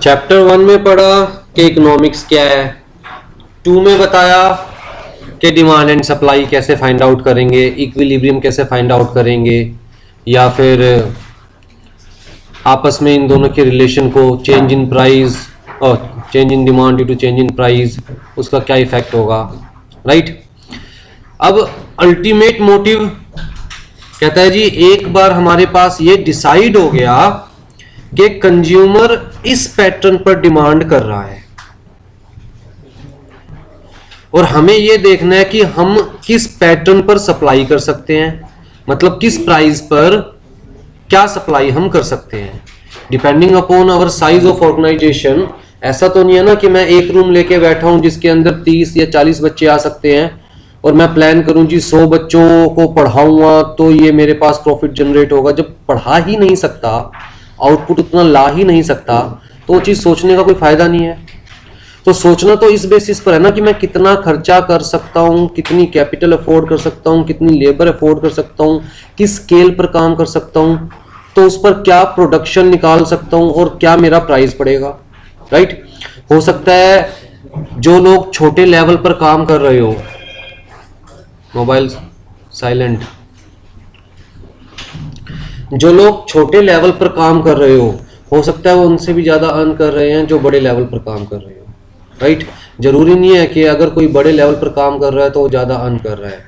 Chapter 1 में पढ़ा कि इकोनॉमिक्स क्या है, 2 में बताया कि डिमांड एंड सप्लाई कैसे फाइंड आउट करेंगे, इक्विलिब्रियम कैसे फाइंड आउट करेंगे, या फिर आपस में इन दोनों के रिलेशन को चेंज इन प्राइस और change in demand due to change in price उसका क्या इफेक्ट होगा, राइट। अब अल्टीमेट मोटिव कहता है जी एक बार हमारे पास ये डिसाइड हो गया कि कंज्यूमर इस पैटर्न पर डिमांड कर रहा है और हमें यह देखना है कि हम किस पैटर्न पर सप्लाई कर सकते हैं, मतलब किस प्राइस पर क्या सप्लाई हम कर सकते हैं depending upon our size of organisation. ऐसा तो नहीं है ना कि मैं एक रूम लेके बैठा हूं जिसके अंदर 30 या 40 बच्चे आ सकते हैं और मैं प्लान करूं जी 100 बच्चों को पढ़ाऊंगा तो ये मेरे पास प्रॉफिट जनरेट होगा। जब पढ़ा ही नहीं सकता, आउटपुट उतना ला ही नहीं सकता, तो वो चीज सोचने का कोई फायदा नहीं है। तो सोचना तो इस बेसिस पर है ना कि मैं कितना खर्चा कर सकता हूं, कितनी कैपिटल अफोर्ड कर सकता हूं, कितनी लेबर अफोर्ड कर सकता हूं, किस स्केल पर काम कर सकता हूं, तो उस पर क्या प्रोडक्शन निकाल सकता हूं और क्या मेरा प्राइस पड़ेगा, राइट। हो सकता है जो लोग छोटे लेवल पर काम कर रहे हो, मोबाइल साइलेंट, जो लोग छोटे लेवल पर काम कर रहे हो सकता है वो उनसे भी ज्यादा अर्न कर रहे हैं जो बड़े लेवल पर काम कर रहे हो, राइट। जरूरी नहीं है कि अगर कोई बड़े लेवल पर काम कर रहा है तो वो ज्यादा अर्न कर रहा है।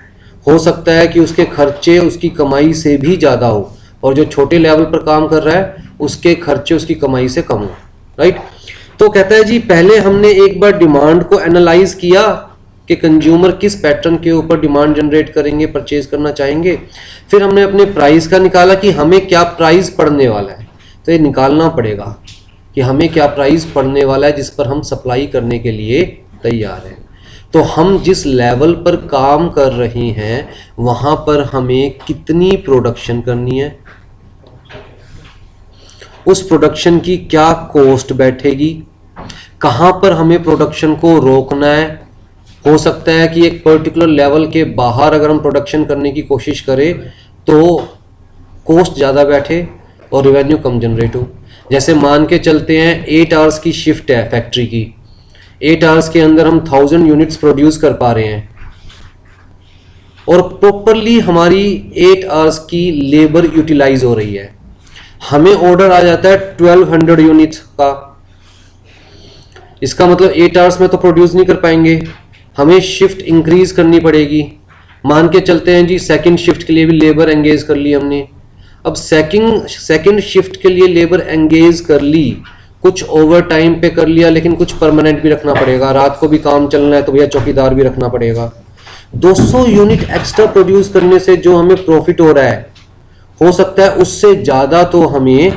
हो सकता है कि उसके खर्चे उसकी कमाई से भी ज्यादा हो और जो छोटे लेवल पर काम कर रहा है उसके खर्चे उसकी कमाई से कम हो, राइट। तो कहता है जी पहले हमने एक बार डिमांड को एनालाइज किया कि कंज्यूमर किस पैटर्न के ऊपर डिमांड जनरेट करेंगे, परचेज करना चाहेंगे। फिर हमने अपने प्राइस का निकाला कि हमें क्या प्राइस पड़ने वाला है, तो ये निकालना पड़ेगा कि हमें क्या प्राइस पड़ने वाला है जिस पर हम सप्लाई करने के लिए तैयार हैं। तो हम जिस लेवल पर काम कर रहे हैं वहां पर हमें कितनी प्रोडक्शन करनी है, उस प्रोडक्शन की क्या कॉस्ट बैठेगी, कहां पर हमें प्रोडक्शन को रोकना है। हो सकता है कि एक पर्टिकुलर लेवल के बाहर अगर हम प्रोडक्शन करने की कोशिश करें तो कॉस्ट ज़्यादा बैठे और रेवेन्यू कम जनरेट हो। जैसे मान के चलते हैं 8 आवर्स की शिफ्ट है फैक्ट्री की, 8 आवर्स के अंदर हम 1000 यूनिट्स प्रोड्यूस कर पा रहे हैं और प्रॉपरली हमारी 8 आवर्स की लेबर यूटिलाइज हो रही है। हमें ऑर्डर आ जाता है 1200 यूनिट्स का, इसका मतलब 8 आवर्स में तो प्रोड्यूस नहीं कर पाएंगे, हमें शिफ्ट इंक्रीज करनी पड़ेगी। मान के चलते हैं जी सेकंड शिफ्ट के लिए भी लेबर एंगेज कर ली हमने। अब सेकंड शिफ्ट के लिए लेबर एंगेज कर ली, कुछ ओवर टाइम पे कर लिया, लेकिन कुछ परमानेंट भी रखना पड़ेगा। रात को भी काम चलना है तो भैया चौकीदार भी रखना पड़ेगा। 200 यूनिट एक्स्ट्रा प्रोड्यूस करने से जो हमें प्रॉफिट हो रहा है, हो सकता है उससे ज्यादा तो हमें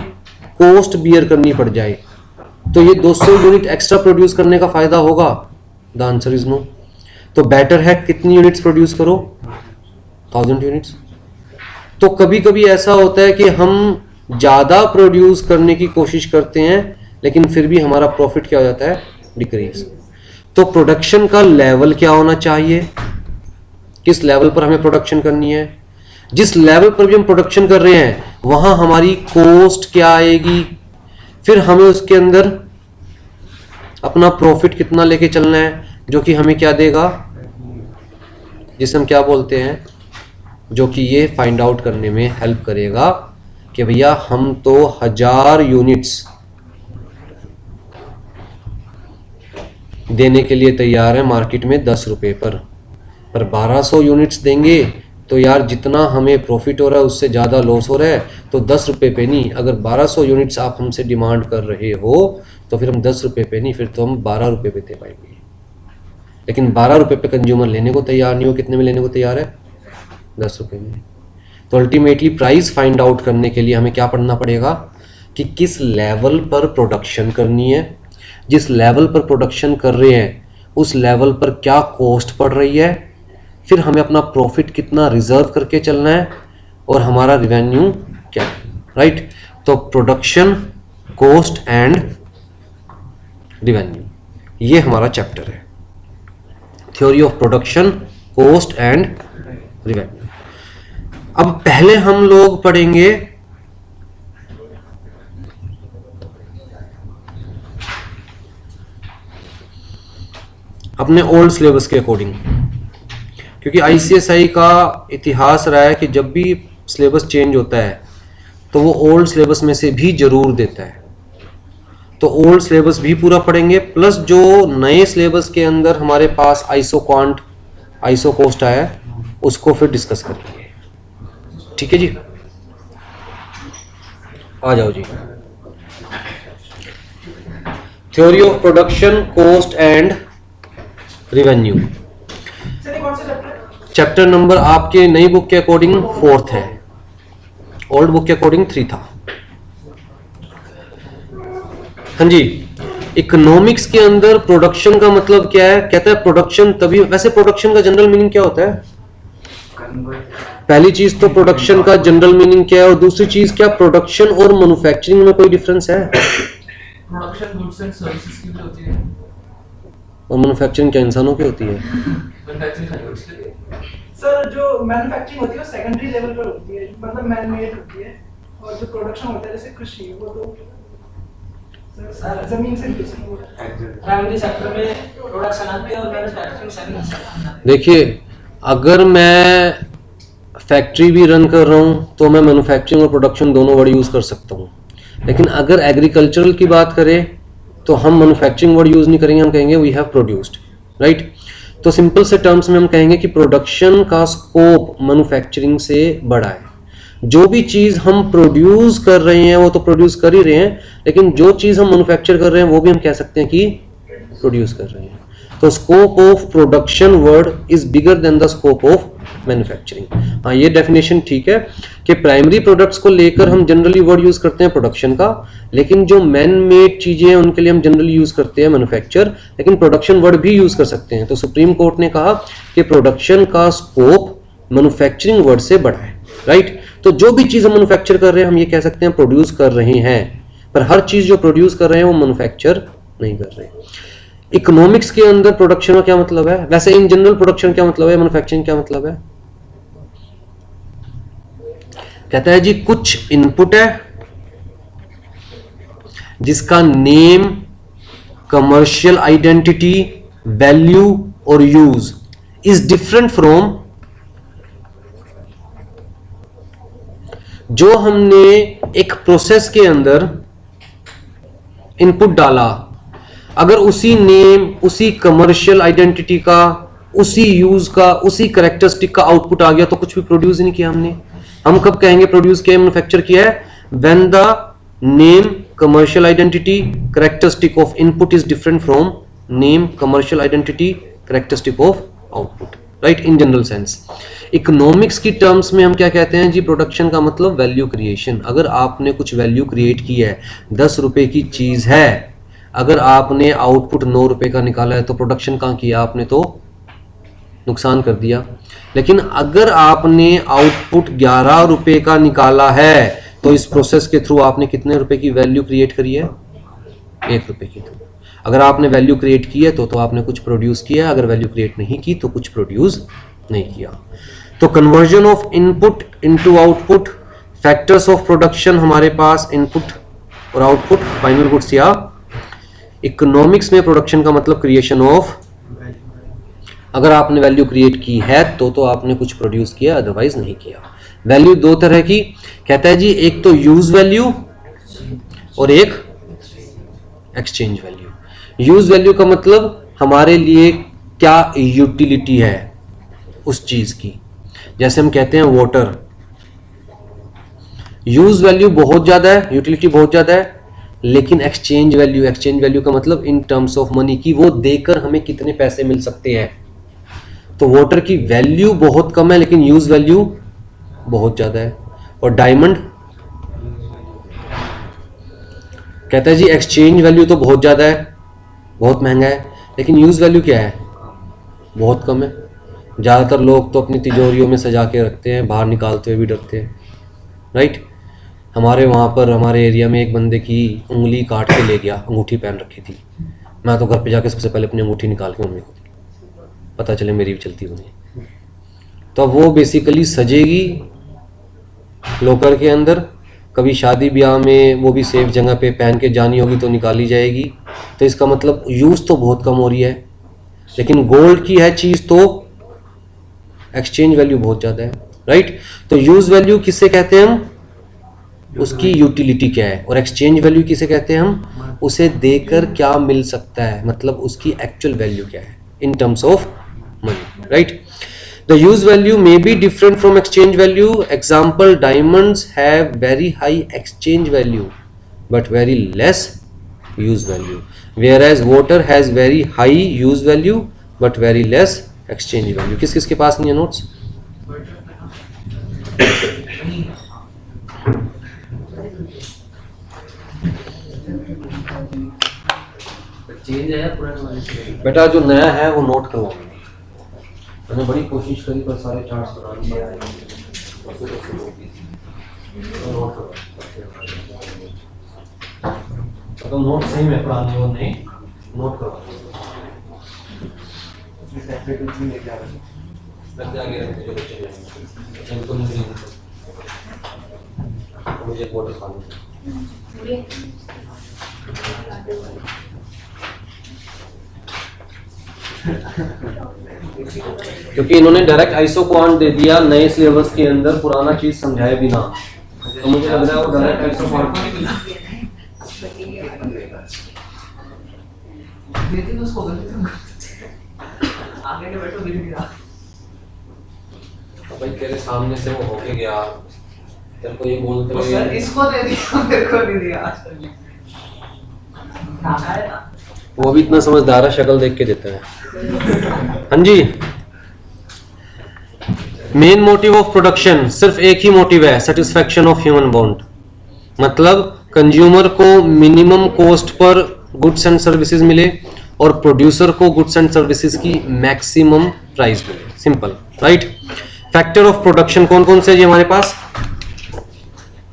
कॉस्ट बियर करनी पड़ जाए। तो ये 200 यूनिट एक्स्ट्रा प्रोड्यूस करने का फायदा होगा? The answer is no. तो बेटर है कितनी यूनिट्स प्रोड्यूस करो? 1000 यूनिट्स। तो कभी कभी ऐसा होता है कि हम ज्यादा प्रोड्यूस करने की कोशिश करते हैं लेकिन फिर भी हमारा प्रॉफिट क्या हो जाता है? डिक्रीज। तो प्रोडक्शन का लेवल क्या होना चाहिए, किस लेवल पर हमें प्रोडक्शन करनी है, जिस लेवल पर भी हम प्रोडक्शन कर रहे हैं वहां हमारी कॉस्ट क्या आएगी, फिर हमें उसके अंदर अपना प्रॉफिट कितना लेके चलना है जो कि हमें क्या देगा, जिसे हम क्या बोलते हैं, जो कि ये फाइंड आउट करने में हेल्प करेगा कि भैया हम तो 1000 यूनिट्स देने के लिए तैयार है मार्केट में 10 रुपए पर 1200 यूनिट्स देंगे तो यार जितना हमें प्रॉफिट हो रहा है उससे ज़्यादा लॉस हो रहा है। तो 10 रुपए पे नहीं, अगर 1200 यूनिट्स आप हमसे डिमांड कर रहे हो तो फिर हम 10 रुपए पे नहीं, फिर तो हम 12 रुपए पे दे पाएंगे। लेकिन 12 रुपए पे कंज्यूमर लेने को तैयार नहीं हो, कितने में लेने को तैयार है? 10 रुपए में। तो अल्टीमेटली प्राइस फाइंड आउट करने के लिए हमें क्या पढ़ना पड़ेगा कि किस लेवल पर प्रोडक्शन करनी है, जिस लेवल पर प्रोडक्शन कर रहे हैं उस लेवल पर क्या कॉस्ट पड़ रही है, फिर हमें अपना प्रॉफिट कितना रिजर्व करके चलना है और हमारा रिवेन्यू क्या है, राइट। तो प्रोडक्शन, कॉस्ट एंड रिवेन्यू, ये हमारा चैप्टर है, theory of production, cost and revenue. अब पहले हम लोग पढ़ेंगे अपने ओल्ड सिलेबस के अकॉर्डिंग, क्योंकि आईसीएसआई का इतिहास रहा है कि जब भी सिलेबस चेंज होता है तो वो ओल्ड सिलेबस में से भी जरूर देता है। तो ओल्ड सिलेबस भी पूरा पढ़ेंगे, प्लस जो नए सिलेबस के अंदर हमारे पास आइसोक्वांट आइसोकोस्ट आया है उसको फिर डिस्कस करेंगे। ठीक है जी, आ जाओ जी। Theory of production, cost and revenue, chapter number आपके नई बुक के अकॉर्डिंग 4th है, ओल्ड बुक के अकॉर्डिंग 3 था। हाँ जी, इकोनॉमिक्स के अंदर प्रोडक्शन का मतलब क्या है? कहता है प्रोडक्शन तभी, वैसे प्रोडक्शन का जनरल मीनिंग क्या होता है? पहली चीज तो प्रोडक्शन का जनरल मीनिंग क्या है, और दूसरी चीज क्या प्रोडक्शन और मैन्युफैक्चरिंग में कोई डिफरेंस है? प्रोडक्शन गुड्स एंड सर्विसेज की भी होती है और मैन्युफैक्चरिंग क्या इंसानों की होती है? मैन्युफैक्चरिंग गुड्स की। सर जो मैन्युफैक्चरिंग होती है वो सेकेंडरी लेवल पर होती है, मतलब मैन मेड होती है, और जो प्रोडक्शन होता है जैसे कृषि वो तो जमीन से प्राइमरी सेक्टर में प्रोडक्शन आती है और मैन्युफैक्चरिंग सेकेंडरी। देखिए, अगर मैं फैक्ट्री भी रन कर रहा हूँ तो मैं मैन्युफैक्चरिंग और प्रोडक्शन दोनों वर्ड यूज़ कर सकता हूँ, लेकिन अगर एग्रीकल्चरल की बात करें तो हम मैन्युफैक्चरिंग वर्ड यूज़ नहीं करेंगे, हम कहेंगे वी हैव प्रोड्यूस्ड, राइट। तो सिंपल से टर्म्स में हम कहेंगे कि प्रोडक्शन का स्कोप मैन्युफैक्चरिंग से बड़ा है। जो भी चीज़ हम प्रोड्यूस कर रहे हैं वो तो प्रोड्यूस कर ही रहे हैं, लेकिन जो चीज़ हम मैन्युफैक्चर कर रहे हैं वो भी हम कह सकते हैं कि प्रोड्यूस कर रहे हैं। तो scope of production word is bigger than the scope of manufacturing. हाँ, ये डेफिनेशन ठीक है कि प्राइमरी प्रोडक्ट्स को लेकर हम जनरली वर्ड यूज करते हैं प्रोडक्शन का, लेकिन जो मैन मेड चीजें हैं उनके लिए हम जनरली यूज करते हैं मैन्युफैक्चर, लेकिन प्रोडक्शन वर्ड भी यूज कर सकते हैं। तो सुप्रीम कोर्ट ने कहा कि प्रोडक्शन का स्कोप मैन्युफैक्चरिंग वर्ड से बड़ा है, राइट। तो जो भी चीज हम मैन्युफैक्चर कर रहे हैं हम ये कह सकते हैं प्रोड्यूस कर रहे हैं, पर हर चीज जो प्रोड्यूस कर रहे हैं वो मैन्युफैक्चर नहीं कर रहे हैं। इकोनॉमिक्स के अंदर प्रोडक्शन का क्या मतलब है? वैसे इन जनरल प्रोडक्शन क्या मतलब है, मैन्युफैक्चरिंग क्या मतलब है? कहता है जी कुछ इनपुट है जिसका नेम, कमर्शियल आइडेंटिटी, वैल्यू और यूज इज डिफरेंट फ्रॉम, जो हमने एक प्रोसेस के अंदर इनपुट डाला, अगर उसी नेम, उसी कमर्शियल आइडेंटिटी का, उसी यूज का, उसी कैरेक्टरिस्टिक का आउटपुट आ गया तो कुछ भी प्रोड्यूस नहीं किया हमने। हम कब कहेंगे प्रोड्यूस किया, मैन्युफैक्चर किया है? When the name, commercial identity, characteristic of input is different from name, commercial identity, characteristic of output, right, in general sense. Economics की टर्म्स में हम क्या कहते हैं जी? प्रोडक्शन का मतलब वैल्यू क्रिएशन। अगर आपने कुछ वैल्यू क्रिएट की है, 10 रुपए की चीज है, अगर आपने आउटपुट 9 रुपए का निकाला है तो प्रोडक्शन कहाँ किया आपने? तो नुकसान कर दिया। लेकिन अगर आपने आउटपुट 11 रुपए का निकाला है तो इस प्रोसेस के थ्रू आपने कितने रुपए की वैल्यू क्रिएट करी है? 1 रुपए की। अगर आपने वैल्यू क्रिएट की है तो आपने कुछ प्रोड्यूस किया, अगर वैल्यू क्रिएट नहीं की तो कुछ प्रोड्यूस नहीं किया। तो conversion of input into output, factors of production हमारे पास इनपुट और आउटपुट, फाइनल गुड्स या इकोनॉमिक्स में प्रोडक्शन का मतलब क्रिएशन ऑफ, अगर आपने वैल्यू क्रिएट की है तो आपने कुछ प्रोड्यूस किया, अदरवाइज नहीं किया। वैल्यू दो तरह की, कहता है जी एक तो यूज वैल्यू और एक एक्सचेंज वैल्यू। यूज वैल्यू का मतलब हमारे लिए क्या यूटिलिटी है उस चीज की, जैसे हम कहते हैं वाटर, यूज वैल्यू बहुत ज्यादा है, यूटिलिटी बहुत ज्यादा है, लेकिन एक्सचेंज वैल्यू का मतलब इन टर्म्स ऑफ मनी की वो देकर हमें कितने पैसे मिल सकते हैं। तो वाटर की वैल्यू बहुत कम है लेकिन यूज वैल्यू बहुत ज्यादा है। और डायमंड कहता है जी एक्सचेंज वैल्यू तो बहुत ज्यादा है, बहुत महंगा है, लेकिन यूज वैल्यू क्या है? बहुत कम है। ज्यादातर लोग तो अपनी तिजोरियों में सजा के रखते हैं, बाहर निकालते हुए भी डरते हैं, राइट। हमारे वहाँ पर हमारे एरिया में एक बंदे की उंगली काट के ले गया, अंगूठी पहन रखी थी। मैं तो घर पे जाके सबसे पहले अपनी अंगूठी निकाल के मम्मी को दी, पता चले मेरी भी चलती बनी। तो वो बेसिकली सजेगी लॉकर के अंदर, कभी शादी ब्याह में वो भी सेफ जगह पे पहन के जानी होगी तो निकाली जाएगी। तो इसका मतलब यूज़ तो बहुत कम हो रही है, लेकिन गोल्ड की है चीज तो एक्सचेंज वैल्यू बहुत ज्यादा है, राइट। तो यूज वैल्यू किससे कहते हैं हम, उसकी यूटिलिटी क्या है, और एक्सचेंज वैल्यू किसे कहते हैं हम, उसे देकर क्या मिल सकता है, मतलब उसकी एक्चुअल वैल्यू क्या है in terms of money, right. The use value may be different from exchange value. Example, diamonds have very high exchange value but very less use value, whereas water has very high use value but very less exchange value. किस किस के पास नहीं है notes? Change है पुराने वाले से। बेटा जो नया है वो नोट करवाएंगे, मैंने बड़ी कोशिश करी पर सारे चार्ट्स बनाने में तो नोट सही में पुराने वो नहीं नोट करवा मुझे बोतल खानी क्योंकि इन्होंने डायरेक्ट आइसो क्वांट दे दिया नए सिलेबस के अंदर, पुराना चीज समझाए बिना, तो मुझे लग रहा है वो डायरेक्ट आइसो क्वांट आगे के बैठो दिख रहा भाई तेरे सामने से वो होके गया, तेरे को ये बोलते तो हुए सर इसको दे दिया मेरे को नहीं दिया है ना। वो भी इतना समझदार है, शक्ल देख के देता है। हाँ जी, मेन मोटिव ऑफ प्रोडक्शन, सिर्फ एक ही मोटिव है, सेटिस्फैक्शन ऑफ ह्यूमन बॉन्ड। मतलब कंज्यूमर को minimum cost per goods and services मिले और प्रोड्यूसर को गुड्स एंड सर्विसेज की मैक्सिमम प्राइस मिले, simple, right. Factor of production कौन कौन से है जी हमारे पास,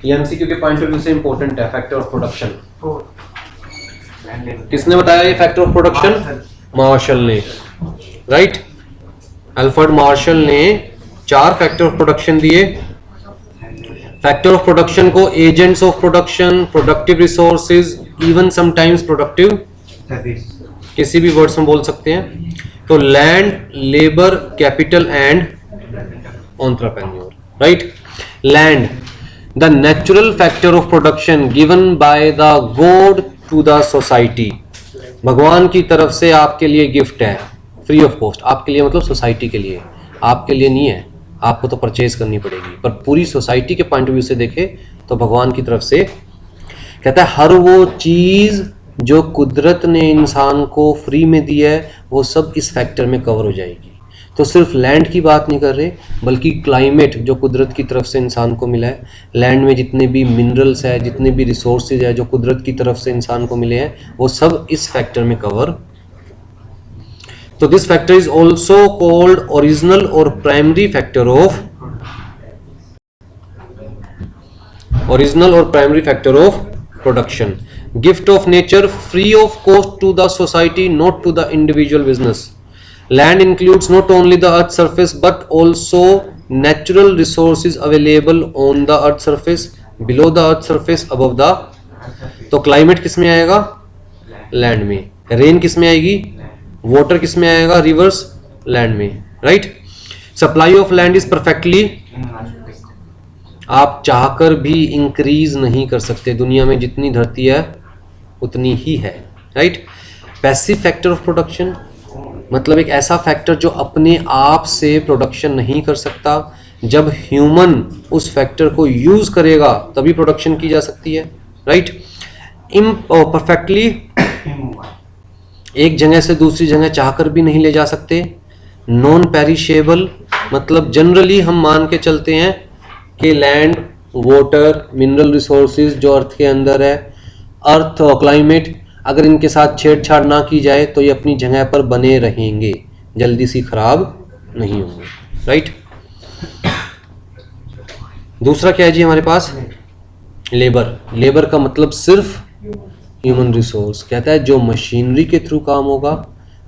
ये एमसीक्यू के पॉइंट ऑफ व्यू से इंपॉर्टेंट है। फैक्टर ऑफ प्रोडक्शन किसने बताया ये फैक्टर ऑफ प्रोडक्शन? मार्शल ने, राइट। अल्फ्रेड मार्शल ने 4 फैक्टर ऑफ प्रोडक्शन दिए। फैक्टर ऑफ प्रोडक्शन को agents of production, productive resources, even sometimes productive, किसी भी वर्ड्स में बोल सकते हैं। तो land, labour, capital and entrepreneur, right. Land, the natural factor of production given by the god to the society, भगवान की तरफ से आपके लिए गिफ्ट है, फ्री ऑफ कॉस्ट, आपके लिए मतलब सोसाइटी के लिए, आपके लिए नहीं है, आपको तो परचेज करनी पड़ेगी, पर पूरी सोसाइटी के पॉइंट ऑफ व्यू से देखे तो भगवान की तरफ से। कहता है हर वो चीज जो कुदरत ने इंसान को फ्री में दी है वो सब इस फैक्टर में कवर हो जाएगी। तो सिर्फ लैंड की बात नहीं कर रहे, बल्कि क्लाइमेट जो कुदरत की तरफ से इंसान को मिला है, लैंड में जितने भी मिनरल्स है, जितने भी रिसोर्सेज है जो कुदरत की तरफ से इंसान को मिले हैं, वो सब इस फैक्टर में कवर। तो this factor is also called original और primary factor of production. Gift of nature, free of cost to the society, not to the individual business. Land includes not only the earth surface but also natural resources available on the earth surface, below the earth surface, above the। तो climate किस में आएगा? Land में। Rain किस में आएगी? Water किस में आएगा? रिवर्स, लैंड में, right. Supply of land is perfectly, आप चाहकर भी इंक्रीज नहीं कर सकते, दुनिया में जितनी धरती है उतनी ही है, right. Passive factor of production, मतलब एक ऐसा फैक्टर जो अपने आप से प्रोडक्शन नहीं कर सकता, जब ह्यूमन उस फैक्टर को यूज करेगा तभी प्रोडक्शन की जा सकती है, राइट। इम्परफेक्टली, एक जगह से दूसरी जगह चाहकर भी नहीं ले जा सकते। नॉन पेरिशेबल, मतलब जनरली हम मान के चलते हैं कि लैंड, वाटर, मिनरल रिसोर्सेज जो अर्थ के अंदर है, अर्थ और क्लाइमेट, अगर इनके साथ छेड़छाड़ ना की जाए तो ये अपनी जगह पर बने रहेंगे, जल्दी सी खराब नहीं होंगे, राइट। दूसरा क्या है जी हमारे पास? लेबर। लेबर का मतलब सिर्फ ह्यूमन रिसोर्स। कहता है जो मशीनरी के थ्रू काम होगा,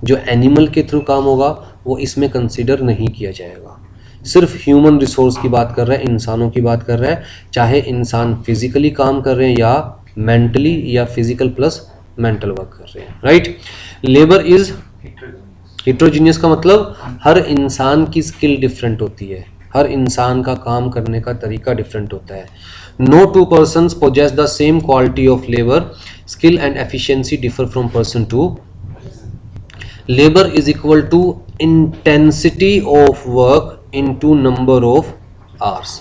जो एनिमल के थ्रू काम होगा, वो इसमें कंसीडर नहीं किया जाएगा। सिर्फ ह्यूमन रिसोर्स की बात कर रहा है, इंसानों की बात कर रहा है, चाहे इंसान फिजिकली काम कर रहे हैं या मेंटली या फिजिकल प्लस मेंटल वर्क कर रहे हैं, राइट। लेबर इज हिट्रोजीनियस का मतलब हर इंसान की स्किल डिफरेंट होती है, हर इंसान का काम करने का तरीका डिफरेंट होता है। No two persons possess the same quality of labour, skill and efficiency differ from person to. Labour is equal to intensity of work into number of hours.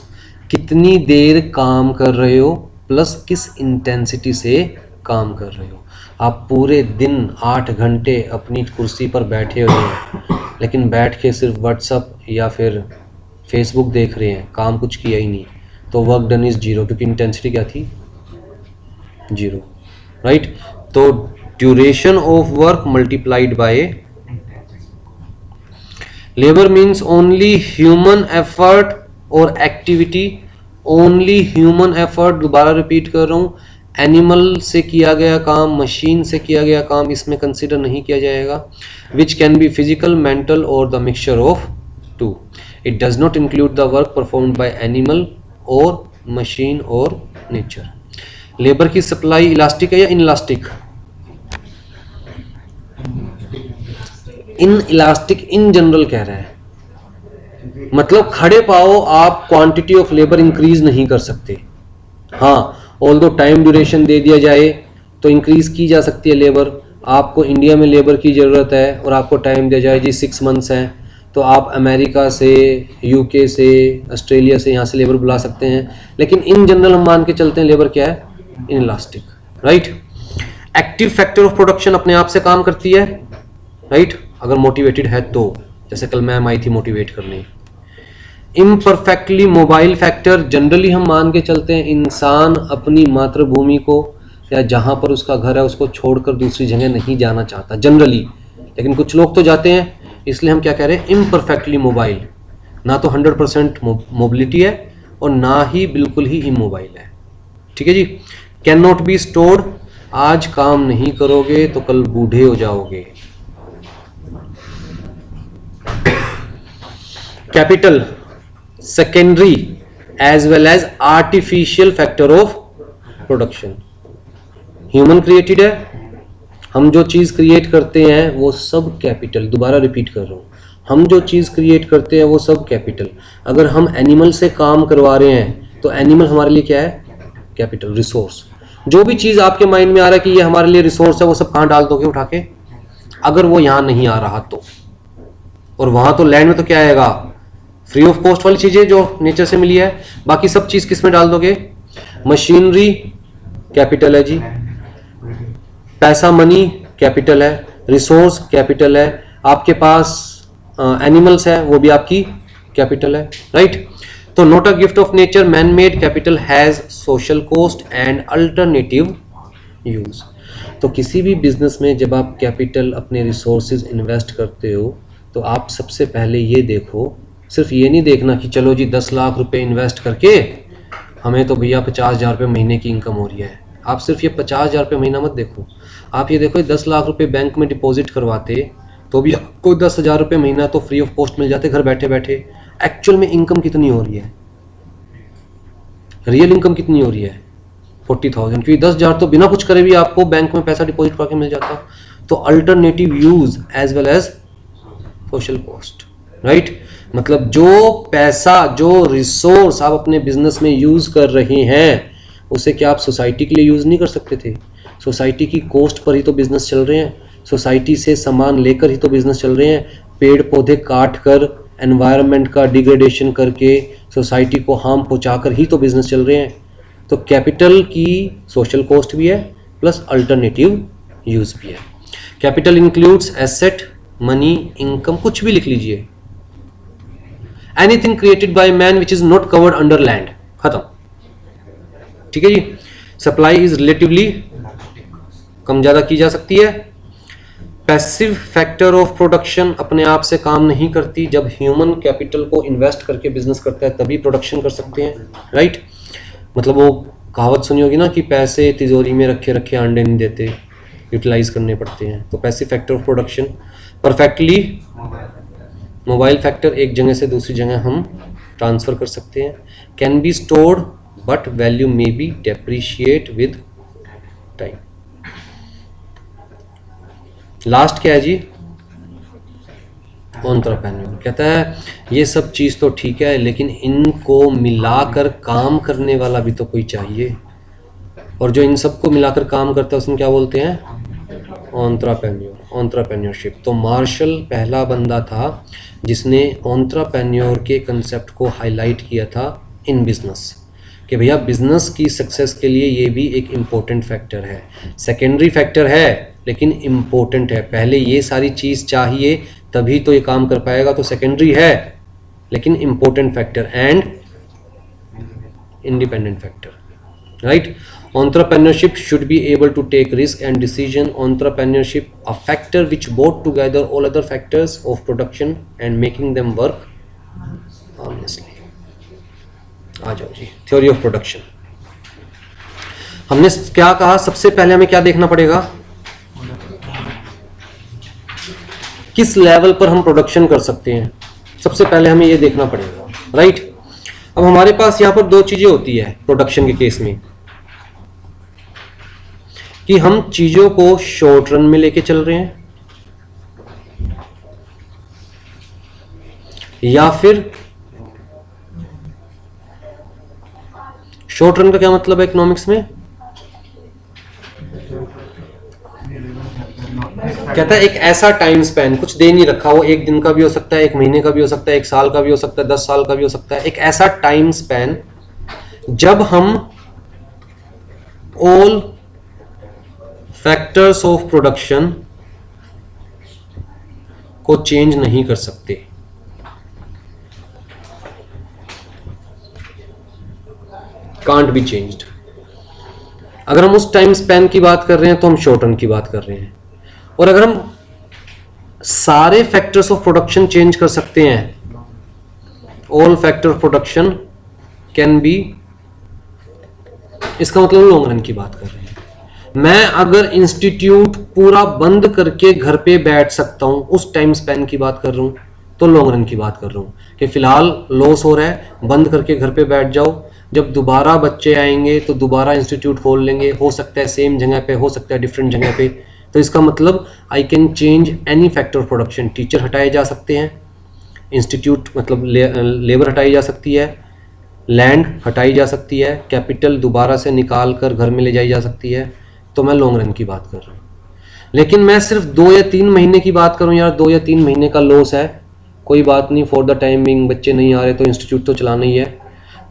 कितनी देर काम कर रहे हो प्लस किस इंटेंसिटी से काम कर रहे हो। आप पूरे दिन 8 घंटे अपनी कुर्सी पर बैठे हुए हैं, लेकिन बैठ के सिर्फ व्हाट्सअप या फिर फेसबुक देख रहे हैं, काम कुछ किया ही नहीं, तो वर्क डन इज 0, क्योंकि इंटेंसिटी क्या थी, 0, राइट। तो duration of work multiplied by labour means only human effort और एक्टिविटी, ओनली ह्यूमन एफर्ट, दोबारा रिपीट कर रहा हूँ, एनिमल से किया गया काम, मशीन से किया गया काम इसमें कंसिडर नहीं किया जाएगा। Which can be physical, mental और the mixture of two. It does not include the work performed by animal और मशीन और नेचर। लेबर की सप्लाई इलास्टिक है या inelastic? Inelastic in general कह रहा है, मतलब खड़े पाओ आप क्वांटिटी ऑफ लेबर इंक्रीज नहीं कर सकते। हाँ, ऑल्दो टाइम ड्यूरेशन दे दिया जाए तो इंक्रीज की जा सकती है लेबर। आपको इंडिया में लेबर की ज़रूरत है और आपको टाइम दिया जाए जी 6 मंथ्स हैं, तो आप अमेरिका से, यूके से, ऑस्ट्रेलिया से यहाँ से लेबर बुला सकते हैं। लेकिन इन जनरल हम मान के चलते हैं लेबर क्या है, inelastic, right. Active factor of production अपने आप से काम करती है, राइट, अगर मोटिवेटेड है तो, जैसे कल मैम आई थी मोटिवेट करने। इम्परफेक्टली मोबाइल फैक्टर, जनरली हम मान के चलते हैं इंसान अपनी मातृभूमि को या जहाँ पर उसका घर है उसको छोड़कर दूसरी जगह नहीं जाना चाहता जनरली, लेकिन कुछ लोग तो जाते हैं, इसलिए हम क्या कह रहे हैं, इम्परफेक्टली मोबाइल। ना तो 100% मोबिलिटी है और ना ही बिल्कुल ही इमोबाइल है, ठीक है जी। कैन नॉट बी स्टोर्ड, आज काम नहीं करोगे तो कल बूढ़े हो जाओगे। Capital secondary as well as artificial factor of production. Human created है, हम जो चीज क्रिएट करते हैं वो सब कैपिटल, दोबारा रिपीट कर रहा हूं, हम जो चीज क्रिएट करते हैं वो सब कैपिटल। अगर हम एनिमल से काम करवा रहे हैं तो एनिमल हमारे लिए क्या है, कैपिटल, रिसोर्स। जो भी चीज आपके माइंड में आ रहा है कि ये हमारे लिए रिसोर्स है, वो सब कहां डाल दोगे उठा के, अगर वो यहां नहीं आ रहा तो। और वहां तो लैंड में तो क्या आएगा, फ्री ऑफ कॉस्ट वाली चीजें जो नेचर से मिली है। बाकी सब चीज किस में डाल दोगे, मशीनरी कैपिटल है जी, पैसा मनी कैपिटल है, रिसोर्स कैपिटल है, आपके पास एनिमल्स है वो भी आपकी कैपिटल है, राइट। तो not a gift of nature, man made capital has social cost and alternative use. तो किसी भी बिजनेस में जब आप कैपिटल, अपने रिसोर्सेज इन्वेस्ट करते हो तो आप सबसे पहले ये देखो, सिर्फ ये नहीं देखना कि चलो जी 10 लाख रुपए इन्वेस्ट करके हमें तो भैया 50,000 रुपये महीने की इनकम हो रही है। आप सिर्फ ये 50,000 रुपये महीना मत देखो, आप ये देखो 10 लाख रुपए बैंक में डिपॉजिट करवाते तो भी आपको 10,000 रुपये महीना तो फ्री ऑफ कॉस्ट मिल जाते घर बैठे बैठे। एक्चुअल में इनकम कितनी हो रही है, रियल इनकम कितनी हो रही है, 40,000, क्योंकि 10,000 तो बिना कुछ करे भी आपको बैंक में पैसा डिपॉजिट करके मिल जाता। तो alternative use as well as social cost, right. मतलब जो पैसा, जो रिसोर्स आप अपने बिजनेस में यूज कर रहे हैं उसे क्या आप सोसाइटी के लिए यूज नहीं कर सकते थे? सोसाइटी की कॉस्ट पर ही तो बिजनेस चल रहे हैं, सोसाइटी से सामान लेकर ही तो बिजनेस चल रहे हैं। पेड़ पौधे काट कर, एनवायरनमेंट का डिग्रेडेशन करके, सोसाइटी को हार्म पहुंचाकर ही तो बिजनेस चल रहे हैं। तो कैपिटल की सोशल कॉस्ट भी है प्लस अल्टरनेटिव यूज भी है। Capital includes asset, money, income, कुछ भी लिख लीजिए, anything created by man which is not covered under land, खत्म, ठीक है जी। सप्लाई इज रिलेटिवली कम ज्यादा की जा सकती है। पैसिव फैक्टर ऑफ प्रोडक्शन अपने आप से काम नहीं करती, जब ह्यूमन कैपिटल को इन्वेस्ट करके बिजनेस करता है तभी प्रोडक्शन कर सकते हैं, राइट। मतलब वो कहावत सुनी होगी ना कि पैसे तिजोरी में रखे रखे अंडे नहीं देते, यूटिलाइज करने पड़ते हैं। तो passive factor of production. Perfectly mobile factor, एक जगह से दूसरी जगह हम ट्रांसफर कर सकते हैं। Can be stored but value may be depreciate with time. Last क्या है जी, एंटरप्रेन्योर कहता है ये सब चीज़ तो ठीक है, लेकिन इनको मिलाकर काम करने वाला भी तो कोई चाहिए, और जो इन सबको मिलाकर काम करता है उसमें क्या बोलते हैं? एंटरप्रेन्योरशिप। तो मार्शल पहला बंदा था जिसने एंटरप्रेन्योर के कंसेप्ट को हाईलाइट किया था इन बिजनेस, कि भैया बिजनेस की सक्सेस के लिए ये भी एक इम्पोर्टेंट फैक्टर है, सेकेंडरी फैक्टर है लेकिन इम्पोर्टेंट है। पहले ये सारी चीज़ चाहिए तभी तो ये काम कर पाएगा, तो सेकेंडरी है लेकिन important factor and independent factor, right. Entrepreneurship should be able to take risk and decision. Entrepreneurship a factor which brought together all other factors of production and making them work honestly. आ जाओ जी, theory of production. हमने क्या कहा? सबसे पहले हमें क्या देखना पड़ेगा? किस लेवल पर हम प्रोडक्शन कर सकते हैं, सबसे पहले हमें ये देखना पड़ेगा, राइट। अब हमारे पास यहां पर दो चीजें होती है प्रोडक्शन के केस में, कि हम चीजों को शॉर्ट रन में लेके चल रहे हैं या फिर शॉर्ट रन का क्या मतलब है इकोनॉमिक्स में? कहता है एक ऐसा टाइम स्पैन, कुछ दे नहीं रखा, वो एक दिन का भी हो सकता है, एक महीने का भी हो सकता है, एक साल का भी हो सकता है, 10 साल का भी हो सकता है, एक ऐसा टाइम स्पैन जब हम ऑल फैक्टर्स ऑफ प्रोडक्शन को चेंज नहीं कर सकते। Can't be changed. अगर हम उस टाइम स्पैन की बात कर रहे हैं तो हम शॉर्ट रन की बात कर रहे हैं, और अगर हम सारे फैक्टर्स ऑफ प्रोडक्शन चेंज कर सकते हैं, all factor of production can B, इसका मतलब लॉन्ग रन की बात कर रहे हैं। मैं अगर इंस्टीट्यूट पूरा बंद करके घर पे बैठ सकता हूं, उस टाइम स्पैन की बात कर रहा हूं, तो लॉन्ग रन की बात कर रहा हूं कि फिलहाल लॉस हो रहा है, बंद करके घर पे बैठ जाओ, जब दोबारा बच्चे आएंगे तो दोबारा इंस्टीट्यूट खोल लेंगे, हो सकता है सेम जगह पे, हो सकता है डिफरेंट जगह पे। तो इसका मतलब I can change any factor of production. Teacher हटाए जा सकते हैं, इंस्टीट्यूट मतलब लेबर हटाई जा सकती है, लैंड हटाई जा सकती है, कैपिटल दोबारा से निकाल कर घर में ले जाई जा सकती है। तो मैं लॉन्ग रन की बात कर रहा हूँ। लेकिन मैं सिर्फ 2 या 3 महीने की बात करूँ, यार 2 या 3 महीने का लॉस है, कोई बात नहीं, फॉर द टाइमिंग बच्चे नहीं आ रहे तो इंस्टीट्यूट तो चलाना ही है,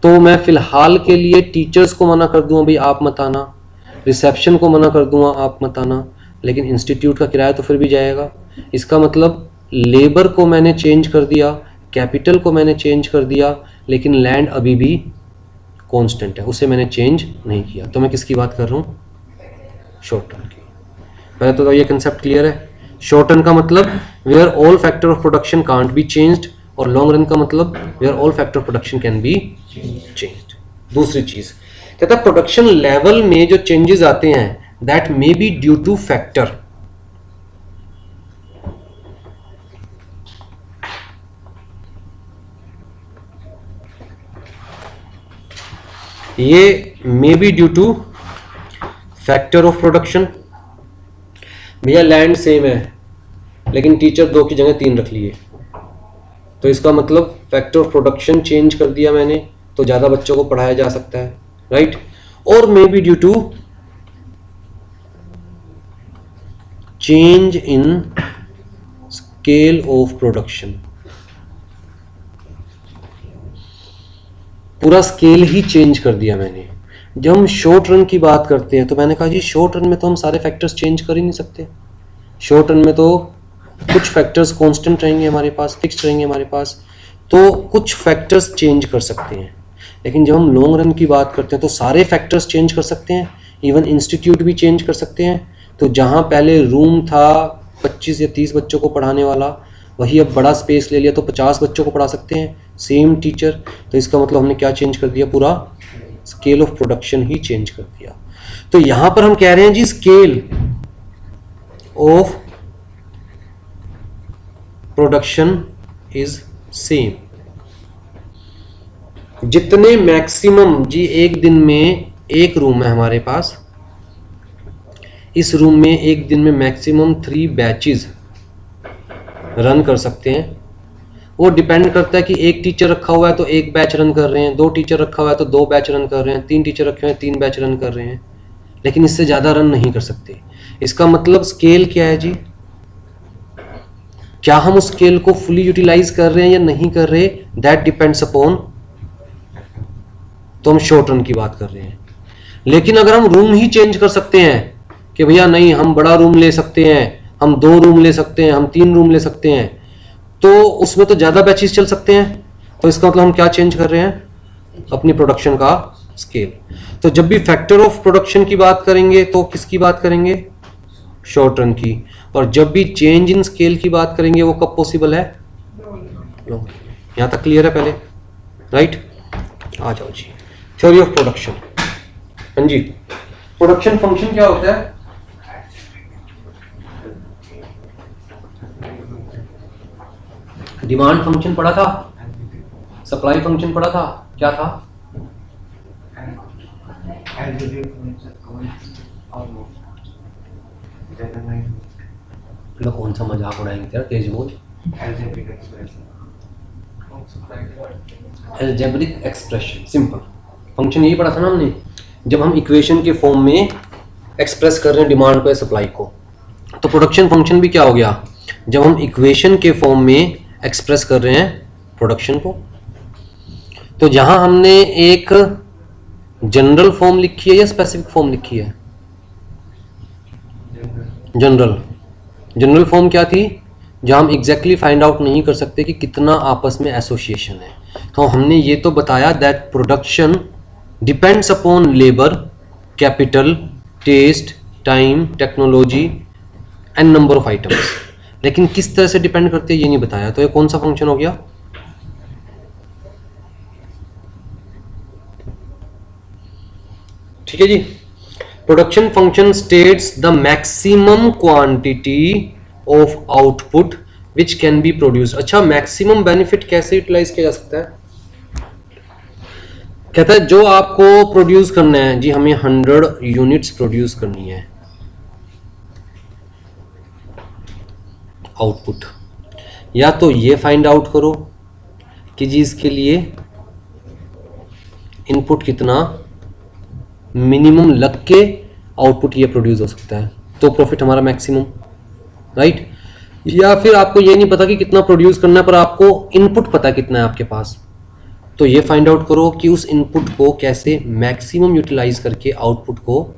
तो मैं फिलहाल के लिए टीचर्स को मना कर दूंगा, भाई आप मत आना, रिसेप्शन को मना कर दूंगा, आप मत आना, लेकिन इंस्टीट्यूट का किराया तो फिर भी जाएगा। इसका मतलब लेबर को मैंने चेंज कर दिया, कैपिटल को मैंने चेंज कर दिया, लेकिन लैंड अभी भी कांस्टेंट है, उसे मैंने चेंज नहीं किया। तो मैं किसकी बात कर रहा हूँ? शॉर्ट टर्म की। पहले तो ये कंसेप्ट क्लियर है। शॉर्ट टर्म का मतलब where all factor of production can't be changed, और लॉन्ग रन का मतलब where all factor of production can be changed. दूसरी चीज कहता है प्रोडक्शन लेवल में जो चेंजेस आते हैं that may be due to factor. ये may be due to factor of production. भैया लैंड सेम है लेकिन टीचर 2 की जगह 3 रख लिए, तो इसका मतलब फैक्टर ऑफ प्रोडक्शन चेंज कर दिया मैंने, तो ज्यादा बच्चों को पढ़ाया जा सकता है, राइट। और may be due to change in scale of production. पूरा स्केल ही चेंज कर दिया मैंने। जब हम शॉर्ट रन की बात करते हैं तो मैंने कहा जी शॉर्ट रन में तो हम सारे फैक्टर्स चेंज कर ही नहीं सकते। शॉर्ट रन में तो कुछ फैक्टर्स कांस्टेंट रहेंगे हमारे पास, फिक्स्ड रहेंगे हमारे पास, तो कुछ फैक्टर्स चेंज कर सकते हैं। लेकिन जब हम लॉन्ग रन की बात करते हैं तो सारे फैक्टर्स चेंज कर सकते हैं, इवन इंस्टीट्यूट भी चेंज कर सकते हैं। तो जहाँ पहले रूम था 25 या 30 बच्चों को पढ़ाने वाला, वही अब बड़ा स्पेस ले लिया तो 50 बच्चों को पढ़ा सकते हैं, सेम टीचर। तो इसका मतलब हमने क्या चेंज कर दिया? पूरा स्केल ऑफ प्रोडक्शन ही चेंज कर दिया। तो यहां पर हम कह रहे हैं जी scale of production is same. जितने मैक्सिमम जी एक दिन में, एक रूम है हमारे पास, इस रूम में एक दिन में मैक्सिमम 3 बैचेस रन कर सकते हैं, वो डिपेंड करता है कि एक टीचर रखा हुआ है तो एक बैच रन कर रहे हैं, 2 टीचर रखा हुआ है तो 2 बैच रन कर रहे हैं, 3 टीचर रखे हुए हैं 3 बैच रन कर रहे हैं, लेकिन इससे ज़्यादा रन नहीं कर सकते। इसका मतलब स्केल क्या है जी? क्या हम उस स्केल को फुली यूटिलाइज कर रहे हैं या नहीं कर रहे, दैट डिपेंड्स अपॉन, तो हम शॉर्ट रन की बात कर रहे हैं। लेकिन अगर हम रूम ही चेंज कर सकते हैं कि भैया नहीं हम बड़ा रूम ले सकते हैं, हम 2 रूम ले सकते हैं, हम 3 रूम ले सकते हैं, तो उसमें तो ज़्यादा बैचेस चल सकते हैं। तो इसका मतलब हम क्या चेंज कर रहे हैं? अपनी प्रोडक्शन का स्केल। तो जब भी फैक्टर ऑफ प्रोडक्शन की बात करेंगे तो किसकी बात करेंगे? शॉर्ट रन की। और जब भी चेंज इन स्केल की बात करेंगे वो कब पॉसिबल है? लॉन्ग। यहाँ तक क्लियर है पहले, राइट? आ जाओ जी, थ्योरी ऑफ प्रोडक्शन। हाँ जी, प्रोडक्शन फंक्शन क्या होता है? डिमांड फंक्शन पढ़ा था, सप्लाई फंक्शन पढ़ा था, क्या था? लो कौन सा मजाक उड़ाएंगे तेरा, तेज बोल। अलजेब्रिक एक्सप्रेशन, सिंपल फंक्शन यही पढ़ा था ना हमने, जब हम इक्वेशन के फॉर्म में एक्सप्रेस कर रहे हैं डिमांड को या सप्लाई को। तो प्रोडक्शन फंक्शन भी क्या हो गया? जब हम इक्वेशन के फॉर्म में एक्सप्रेस कर रहे हैं प्रोडक्शन को। तो जहां हमने एक जनरल फॉर्म लिखी है या स्पेसिफिक फॉर्म लिखी है? जनरल फॉर्म क्या थी? जहां हम एग्जैक्टली फाइंड आउट नहीं कर सकते कि कितना आपस में एसोसिएशन है। तो हमने ये तो बताया that production depends upon labour, capital, taste, time, technology and number of items. लेकिन किस तरह से डिपेंड करते हैं ये नहीं बताया। तो ये कौन सा फंक्शन हो गया? ठीक है जी। Production function states the maximum quantity of output which can be produce. अच्छा, मैक्सिमम बेनिफिट कैसे यूटिलाइज किया जा सकता है? कहता है जो आपको प्रोड्यूस करना है जी, हमें 100 यूनिट्स प्रोड्यूस करनी है आउटपुट, या तो ये फाइंड आउट करो कि जी इसके लिए इनपुट कितना मिनिमम लग के आउटपुट ये प्रोड्यूस हो सकता है, तो प्रॉफिट हमारा मैक्सिमम, राइट? या फिर आपको ये नहीं पता कि कितना प्रोड्यूस करना है पर आपको इनपुट पता कितना है आपके पास, तो ये फाइंड आउट करो कि उस इनपुट को कैसे मैक्सिमम यूटिलाइज करके आउटपुट को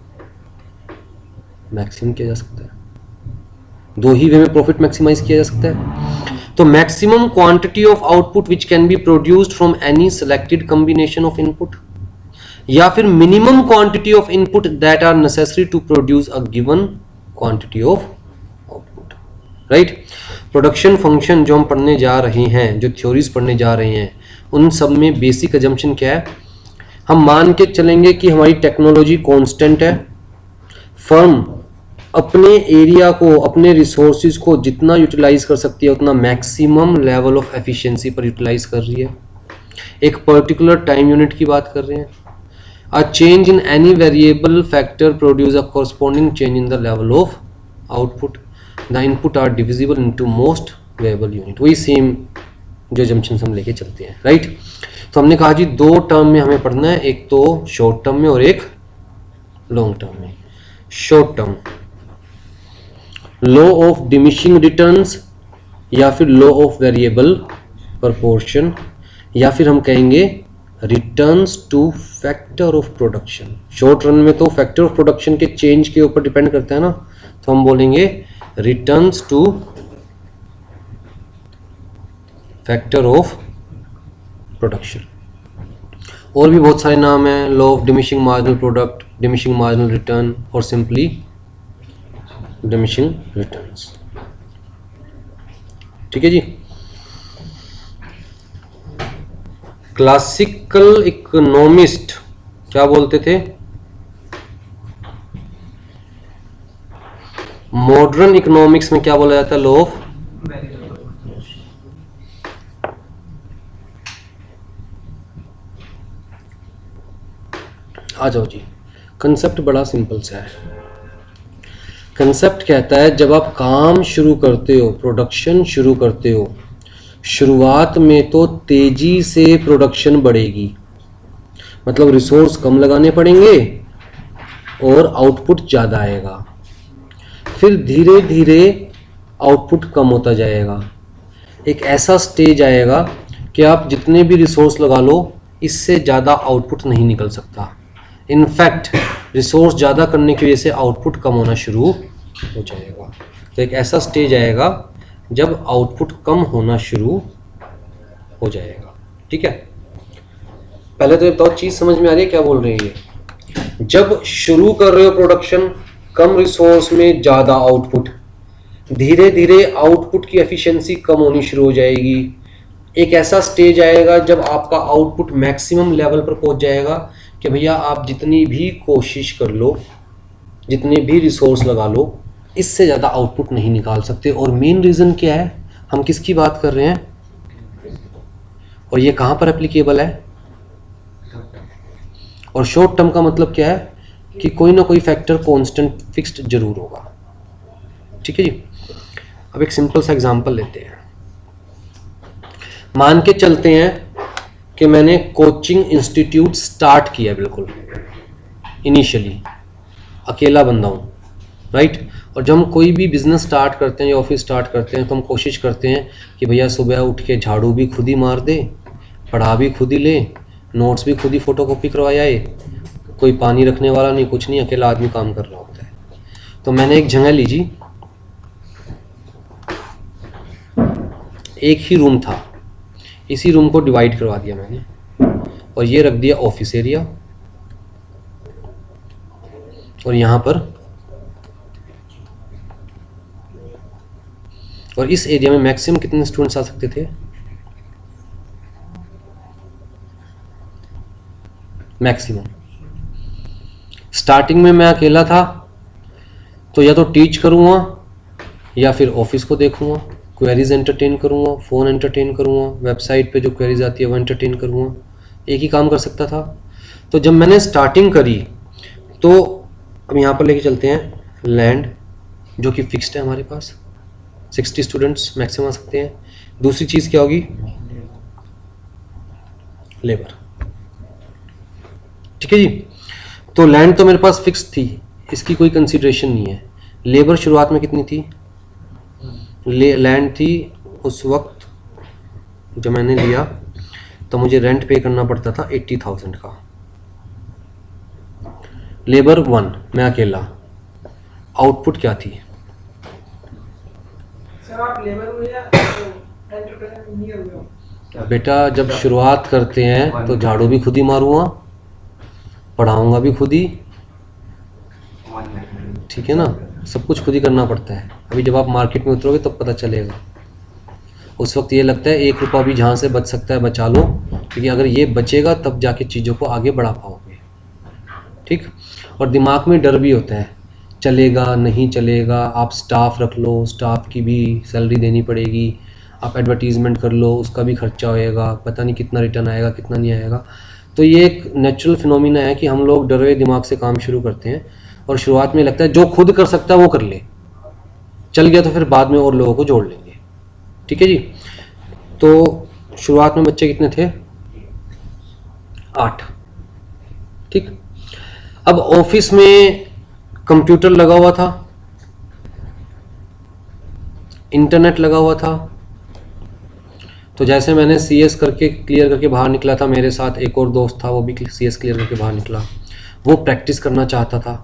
मैक्सिमम किया जा सकता है। 2 ही वे में प्रॉफिट मैक्सिमाइज किया जा सकता है। तो maximum quantity of output which can be produced from any selected combination of input, या फिर minimum quantity of input that are necessary to produce a given quantity of output, right? Production function जो हम पढ़ने जा रहे हैं, जो theories पढ़ने जा रहे हैं, उन सब में बेसिक अजम्पशन क्या है? हम मान के चलेंगे कि हमारी टेक्नोलॉजी कांस्टेंट है, फर्म अपने एरिया को, अपने रिसोर्सेज को जितना यूटिलाइज कर सकती है उतना मैक्सिमम लेवल ऑफ एफिशिएंसी पर यूटिलाइज कर रही है। एक पर्टिकुलर टाइम यूनिट की बात कर रहे हैं। A change in any variable factor produce a corresponding change in the level of output. The input are divisible into most variable unit. वही सेम जो जंक्शन हम लेके चलते हैं, राइट? तो हमने कहा जी 2 टर्म में हमें पढ़ना है, एक तो शॉर्ट टर्म में और एक लॉन्ग टर्म में। Short term law of diminishing returns, या फिर लॉ ऑफ वेरिएबल प्रोपोर्शन, या फिर हम कहेंगे returns to factor of production. Short run में तो फैक्टर ऑफ प्रोडक्शन के चेंज के ऊपर डिपेंड करता है ना, तो हम बोलेंगे returns to factor of production. और भी बहुत सारे नाम हैं, law of diminishing marginal product, diminishing marginal return, और सिंपली डिमिनिशिंग रिटर्न्स। ठीक है जी। क्लासिकल इकोनॉमिस्ट क्या बोलते थे? मॉडर्न इकोनॉमिक्स में क्या बोला जाता है? लॉ ऑफ आ जाओ जी। कंसेप्ट बड़ा सिंपल सा है। कंसेप्ट कहता है जब आप काम शुरू करते हो, प्रोडक्शन शुरू करते हो, शुरुआत में तो तेजी से प्रोडक्शन बढ़ेगी, मतलब रिसोर्स कम लगाने पड़ेंगे और आउटपुट ज़्यादा आएगा। फिर धीरे धीरे आउटपुट कम होता जाएगा। एक ऐसा स्टेज आएगा कि आप जितने भी रिसोर्स लगा लो इससे ज़्यादा आउटपुट नहीं निकल सकता। इनफैक्ट रिसोर्स ज़्यादा करने की वजह से आउटपुट कम होना शुरू हो जाएगा। तो एक ऐसा स्टेज आएगा जब आउटपुट कम होना शुरू हो जाएगा। ठीक है, पहले तो ये बताओ चीज़ समझ में आ रही है क्या बोल रहे हैं ये? जब शुरू कर रहे हो प्रोडक्शन कम रिसोर्स में ज़्यादा आउटपुट, धीरे धीरे आउटपुट की एफिशिएंसी कम होनी शुरू हो जाएगी। एक ऐसा स्टेज आएगा जब आपका आउटपुट मैक्सिमम लेवल पर पहुंच जाएगा कि भैया आप जितनी भी कोशिश कर लो, जितने भी रिसोर्स लगा लो, इससे ज़्यादा आउटपुट नहीं निकाल सकते। और मेन रीज़न क्या है, हम किसकी बात कर रहे हैं और ये कहाँ पर एप्लीकेबल है? और शॉर्ट टर्म का मतलब क्या है कि कोई ना कोई फैक्टर कांस्टेंट फिक्स्ड जरूर होगा। ठीक है जी। अब एक सिंपल सा एग्जांपल लेते हैं। मान के चलते हैं कि मैंने कोचिंग इंस्टीट्यूट स्टार्ट किया, बिल्कुल इनिशियली अकेला बंदा हूँ, राइट। और जब हम कोई भी बिजनेस स्टार्ट करते हैं या ऑफिस स्टार्ट करते हैं तो हम कोशिश करते हैं कि भैया सुबह उठ के झाड़ू भी खुद ही मार दे, पढ़ा भी खुद ही ले, नोट्स भी खुद ही फोटोकॉपी करवाया आए, कोई पानी रखने वाला नहीं, कुछ नहीं, अकेला आदमी काम कर रहा होता है। तो मैंने एक जगह लीजिए, एक ही रूम था, इसी रूम को डिवाइड करवा दिया मैंने और ये रख दिया ऑफिस एरिया, और यहाँ पर, और इस एरिया में मैक्सिमम कितने स्टूडेंट्स आ सकते थे? मैक्सिमम। स्टार्टिंग में मैं अकेला था तो या तो टीच करूँगा या फिर ऑफिस को देखूँगा, क्वेरीज एंटरटेन करूँगा, फ़ोन एंटरटेन करूँगा, वेबसाइट पे जो क्वेरीज आती है वो एंटरटेन करूँगा, एक ही काम कर सकता था। तो जब मैंने स्टार्टिंग करी तो अब यहाँ पर लेके चलते हैं लैंड, जो कि फिक्स्ड है हमारे पास, 60 स्टूडेंट्स मैक्सिमम आ सकते हैं। दूसरी चीज़ क्या होगी? लेबर। ठीक है जी। तो लैंड तो मेरे पास फिक्स थी, इसकी कोई कंसीडरेशन नहीं है। लेबर शुरुआत में कितनी थी? लैंड थी उस वक्त जब मैंने लिया तो मुझे रेंट पे करना पड़ता था 80,000 का। लेबर 1, मैं अकेला। आउटपुट क्या थी? सर आप लेबर हुए या एंटरप्रेन्योर हुए हो? बेटा जब शुरुआत करते हैं तो झाड़ू भी खुद ही मारूंगा, पढ़ाऊंगा भी खुद ही, ठीक है ना, सब कुछ खुद ही करना पड़ता है। अभी जब आप मार्केट में उतरोगे तब पता चलेगा। उस वक्त ये लगता है 1 रुपया भी जहाँ से बच सकता है बचा लो, क्योंकि अगर ये बचेगा तब जाके चीज़ों को आगे बढ़ा पाओगे। ठीक। और दिमाग में डर भी होता है, चलेगा नहीं चलेगा, आप स्टाफ रख लो, स्टाफ की भी सैलरी देनी पड़ेगी, आप एडवर्टीज़मेंट कर लो, उसका भी खर्चा होएगा, पता नहीं कितना रिटर्न आएगा कितना नहीं आएगा। तो ये एक नेचुरल फिनोमिना है कि हम लोग डरे दिमाग से काम शुरू करते हैं और शुरुआत में लगता है जो खुद कर सकता है वो कर ले, चल गया तो फिर बाद में और लोगों को जोड़ लेंगे। ठीक है जी। तो शुरुआत में बच्चे कितने थे? 8। ठीक। अब ऑफिस में कंप्यूटर लगा हुआ था, इंटरनेट लगा हुआ था। तो जैसे मैंने सीएस करके क्लियर करके बाहर निकला था, मेरे साथ एक और दोस्त था, वो भी सीएस क्लियर करके बाहर निकला, वो प्रैक्टिस करना चाहता था।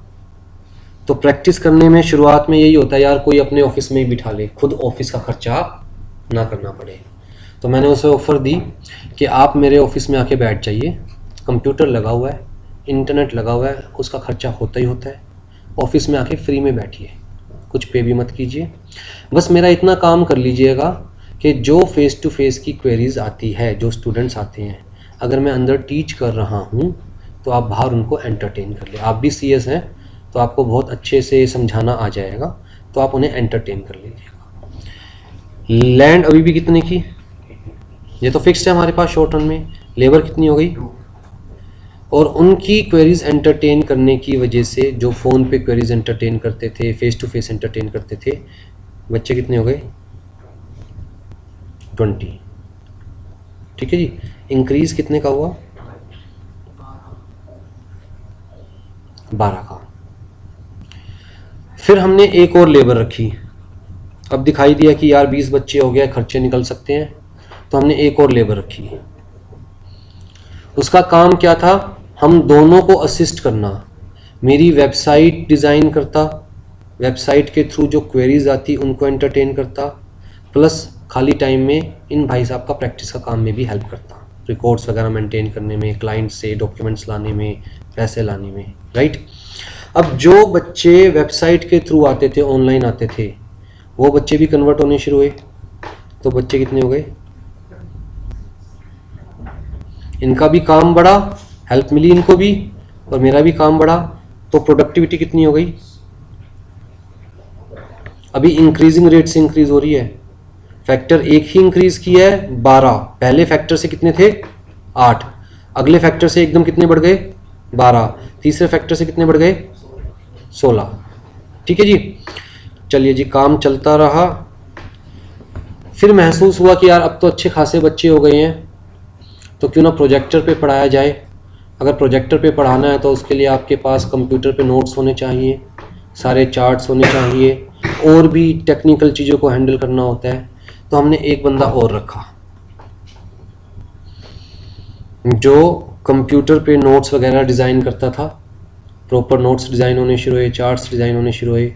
तो प्रैक्टिस करने में शुरुआत में यही होता है यार, कोई अपने ऑफिस में ही बिठा ले, खुद ऑफिस का खर्चा ना करना पड़े। तो मैंने उसे ऑफ़र दी कि आप मेरे ऑफिस में आके बैठ जाइए, कंप्यूटर लगा हुआ है, इंटरनेट लगा हुआ है, उसका खर्चा होता ही होता है, ऑफिस में आके फ्री में बैठिए, कुछ पे भी मत कीजिए, बस मेरा इतना काम कर लीजिएगा कि जो फेस टू फेस की क्वेरीज आती है, जो स्टूडेंट्स आते हैं, अगर मैं अंदर टीच कर रहा हूँ तो आप बाहर उनको एंटरटेन कर ले। आप भी सीएस हैं तो आपको बहुत अच्छे से समझाना आ जाएगा, तो आप उन्हें एंटरटेन कर लीजिएगा। लैंड अभी भी कितने की? ये तो फिक्स्ड है हमारे पास शॉर्ट रन में। लेबर कितनी हो गई? और उनकी क्वेरीज एंटरटेन करने की वजह से, जो फ़ोन पे क्वेरीज एंटरटेन करते थे, फेस टू फेस एंटरटेन करते थे, बच्चे कितने हो गए? 20। ठीक है जी। इंक्रीज कितने का हुआ? 12 का। फिर हमने एक और लेबर रखी। अब दिखाई दिया कि यार 20 बच्चे हो गया, खर्चे निकल सकते हैं, तो हमने एक और लेबर रखी। उसका काम क्या था? हम दोनों को असिस्ट करना। मेरी वेबसाइट डिज़ाइन करता, वेबसाइट के थ्रू जो क्वेरीज आती उनको एंटरटेन करता, प्लस खाली टाइम में इन भाई साहब का प्रैक्टिस का काम में भी हेल्प करता, रिकॉर्ड्स वगैरह मेंटेन करने में, क्लाइंट से डॉक्यूमेंट्स लाने में, पैसे लाने में, राइट। अब जो बच्चे वेबसाइट के थ्रू आते थे, ऑनलाइन आते थे, वो बच्चे भी कन्वर्ट होने शुरू हुए। तो बच्चे कितने हो गए? इनका भी काम बढ़ा, हेल्प मिली इनको भी, और मेरा भी काम बढ़ा, तो प्रोडक्टिविटी कितनी हो गई? अभी इंक्रीजिंग रेट से इंक्रीज हो रही है। फैक्टर एक ही इंक्रीज किया है 12, पहले फैक्टर से कितने थे? 8, अगले फैक्टर से एकदम कितने बढ़ गए? 12, तीसरे फैक्टर से कितने बढ़ गए? 16। ठीक है जी। चलिए जी, काम चलता रहा। फिर महसूस हुआ कि यार अब तो अच्छे खासे बच्चे हो गए हैं, तो क्यों ना प्रोजेक्टर पे पढ़ाया जाए। अगर प्रोजेक्टर पे पढ़ाना है तो उसके लिए आपके पास कंप्यूटर पे नोट्स होने चाहिए, सारे चार्ट्स होने चाहिए, और भी टेक्निकल चीज़ों को हैंडल करना होता है। तो हमने एक बंदा और रखा जो कंप्यूटर पे नोट्स वगैरह डिज़ाइन करता था। प्रॉपर नोट्स डिज़ाइन होने शुरू हुए, चार्ट्स डिज़ाइन होने शुरू हुए,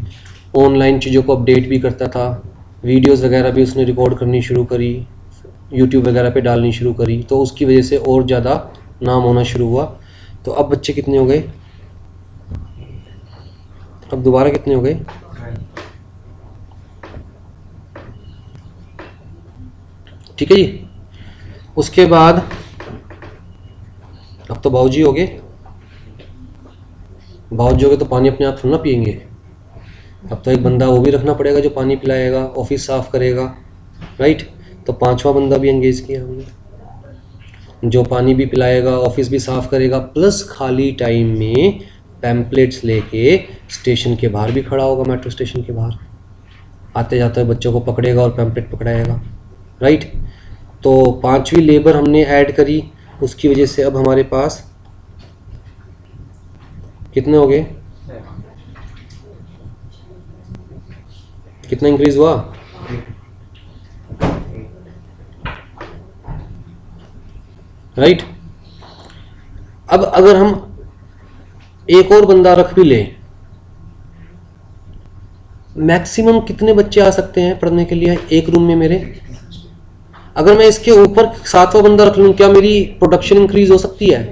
ऑनलाइन चीज़ों को अपडेट भी करता था, वीडियोस वगैरह भी उसने रिकॉर्ड करनी शुरू करी, यूट्यूब वगैरह पे डालनी शुरू करी, तो उसकी वजह से और ज़्यादा नाम होना शुरू हुआ। तो अब बच्चे कितने हो गए? अब दोबारा कितने हो गए? ठीक है जी। उसके बाद अब तो बाबूजी हो गए। बाबूजी हो गए तो पानी अपने आप थोड़ा ना पियेंगे। अब तो एक बंदा वो भी रखना पड़ेगा जो पानी पिलाएगा, ऑफिस साफ करेगा, राइट। तो 5वां बंदा भी एंगेज किया हमने, जो पानी भी पिलाएगा, ऑफिस भी साफ करेगा, प्लस खाली टाइम में पैम्पलेट्स लेके स्टेशन के बाहर भी खड़ा होगा, मेट्रो स्टेशन के बाहर आते जाते बच्चों को पकड़ेगा और पैम्पलेट पकड़ाएगा, राइट। तो 5वीं लेबर हमने ऐड करी, उसकी वजह से अब हमारे पास कितने हो गए? कितना इंक्रीज हुआ? राइट। अब अगर हम एक और बंदा रख भी ले, मैक्सिमम कितने बच्चे आ सकते हैं पढ़ने के लिए एक रूम में मेरे? अगर मैं इसके ऊपर 7वां बंदा रख लूं, क्या मेरी प्रोडक्शन इंक्रीज हो सकती है?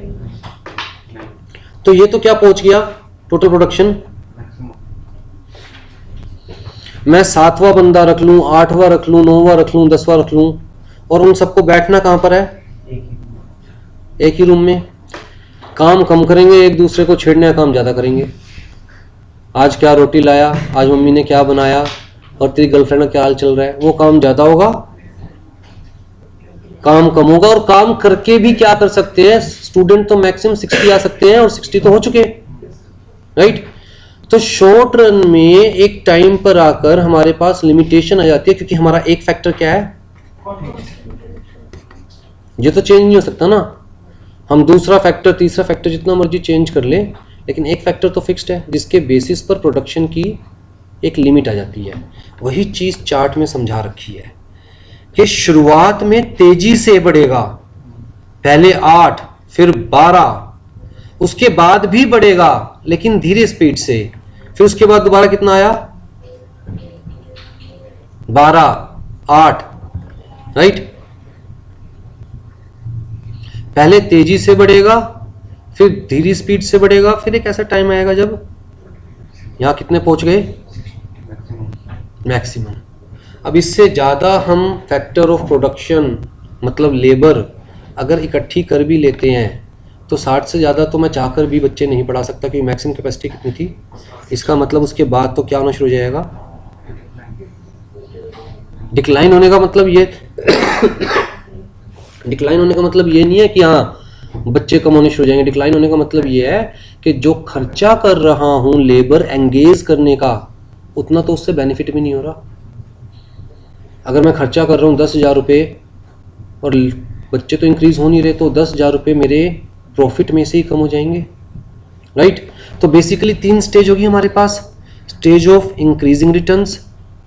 तो ये तो क्या पहुंच गया टोटल प्रोडक्शन। मैं 7वां बंदा रख लूं, 8वां रख लूं, 9वां रख लूं, 10वां रख लूं, और उन सबको बैठना कहां पर है? एक ही रूम में। काम कम करेंगे, एक दूसरे को छेड़ने का काम ज्यादा करेंगे। आज क्या रोटी लाया, आज मम्मी ने क्या बनाया, और तेरी गर्लफ्रेंड का क्या हाल चल रहा है, वो काम ज्यादा होगा, काम कम होगा। और काम करके भी क्या कर सकते हैं स्टूडेंट? तो मैक्सिमम 60 आ सकते हैं, और 60 तो हो चुके, राइट। तो शॉर्ट रन में एक टाइम पर आकर हमारे पास लिमिटेशन आ जाती है, क्योंकि हमारा एक फैक्टर क्या है? ये तो चेंज नहीं हो सकता ना। हम दूसरा फैक्टर, तीसरा फैक्टर जितना मर्जी चेंज कर ले, लेकिन एक फैक्टर तो फिक्स्ड है, जिसके बेसिस पर प्रोडक्शन की एक लिमिट आ जाती है। वही चीज चार्ट में समझा रखी है कि शुरुआत में तेजी से बढ़ेगा, पहले 8, फिर 12, उसके बाद भी बढ़ेगा लेकिन धीरे स्पीड से, फिर उसके बाद दोबारा कितना आया? 12, 8, राइट। पहले तेजी से बढ़ेगा, फिर धीरे स्पीड से बढ़ेगा, फिर एक ऐसा टाइम आएगा जब यहां कितने पहुंच गए? मैक्सिमम। अब इससे ज़्यादा हम फैक्टर ऑफ प्रोडक्शन मतलब लेबर अगर इकट्ठी कर भी लेते हैं तो 60 से ज़्यादा तो मैं चाहकर भी बच्चे नहीं पढ़ा सकता, क्योंकि मैक्सिमम कैपेसिटी कितनी थी। इसका मतलब उसके बाद तो क्या होना शुरू हो जाएगा? डिक्लाइन होने का मतलब ये डिक्लाइन होने का मतलब ये नहीं है कि हाँ बच्चे कम होने शुरू हो जाएंगे। डिक्लाइन होने का मतलब ये है कि जो खर्चा कर रहा हूं लेबर एंगेज करने का, उतना तो उससे बेनिफिट भी नहीं हो रहा। अगर मैं खर्चा कर रहा हूँ 10,000 रुपये और बच्चे तो इंक्रीज हो नहीं रहे, तो 10,000 रुपये मेरे प्रॉफिट में से ही कम हो जाएंगे, राइट। तो बेसिकली 3 स्टेज होगी हमारे पास, stage of increasing returns,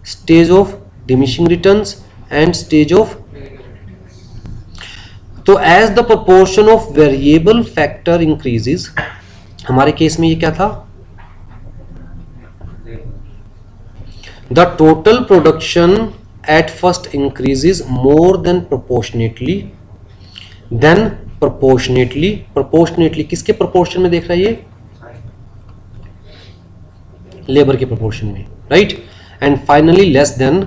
stage of diminishing returns and stage of. तो as the proportion of variable factor increases, हमारे केस में ये क्या था, the total production at first increases more than proportionately, then proportionately, proportionately किसके proportion में देख रहा है ये, लेबर के प्रोपोर्शन में, right. And finally less than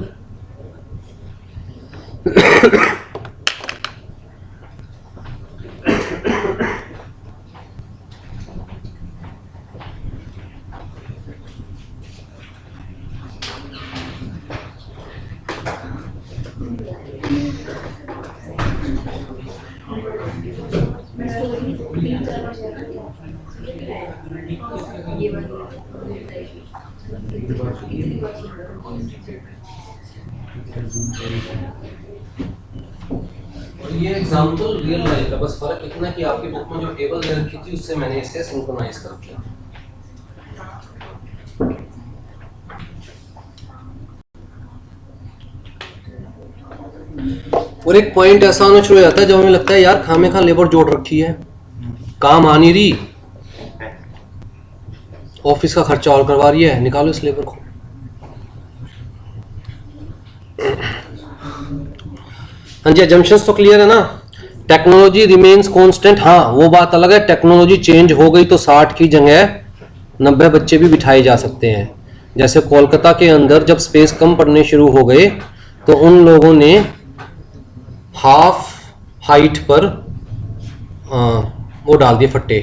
ये एग्जांपल रियल लाइफ का, बस फर्क इतना कि आपकी बुक में जो टेबल दे रखी थी उससे मैंने इसे सिंक्रोनाइज कर दिया। और एक पॉइंट ऐसा आना शुरू हो जाता है जब हमें लगता है यार खामे खा लेबर जोड़ रखी है, काम आ नहीं रही, ऑफिस का खर्चा और करवा रही है, निकालो इस लेबर को। हाँ जी, अजम्पशंस तो क्लियर है ना। टेक्नोलॉजी रिमेन्स कांस्टेंट, हाँ वो बात अलग है, टेक्नोलॉजी चेंज हो गई तो 60 की जगह 90 बच्चे भी बिठाए जा सकते हैं। जैसे कोलकाता के अंदर जब स्पेस कम पड़ने शुरू हो गए तो उन लोगों ने हाफ हाइट पर वो डाल दिए फट्टे,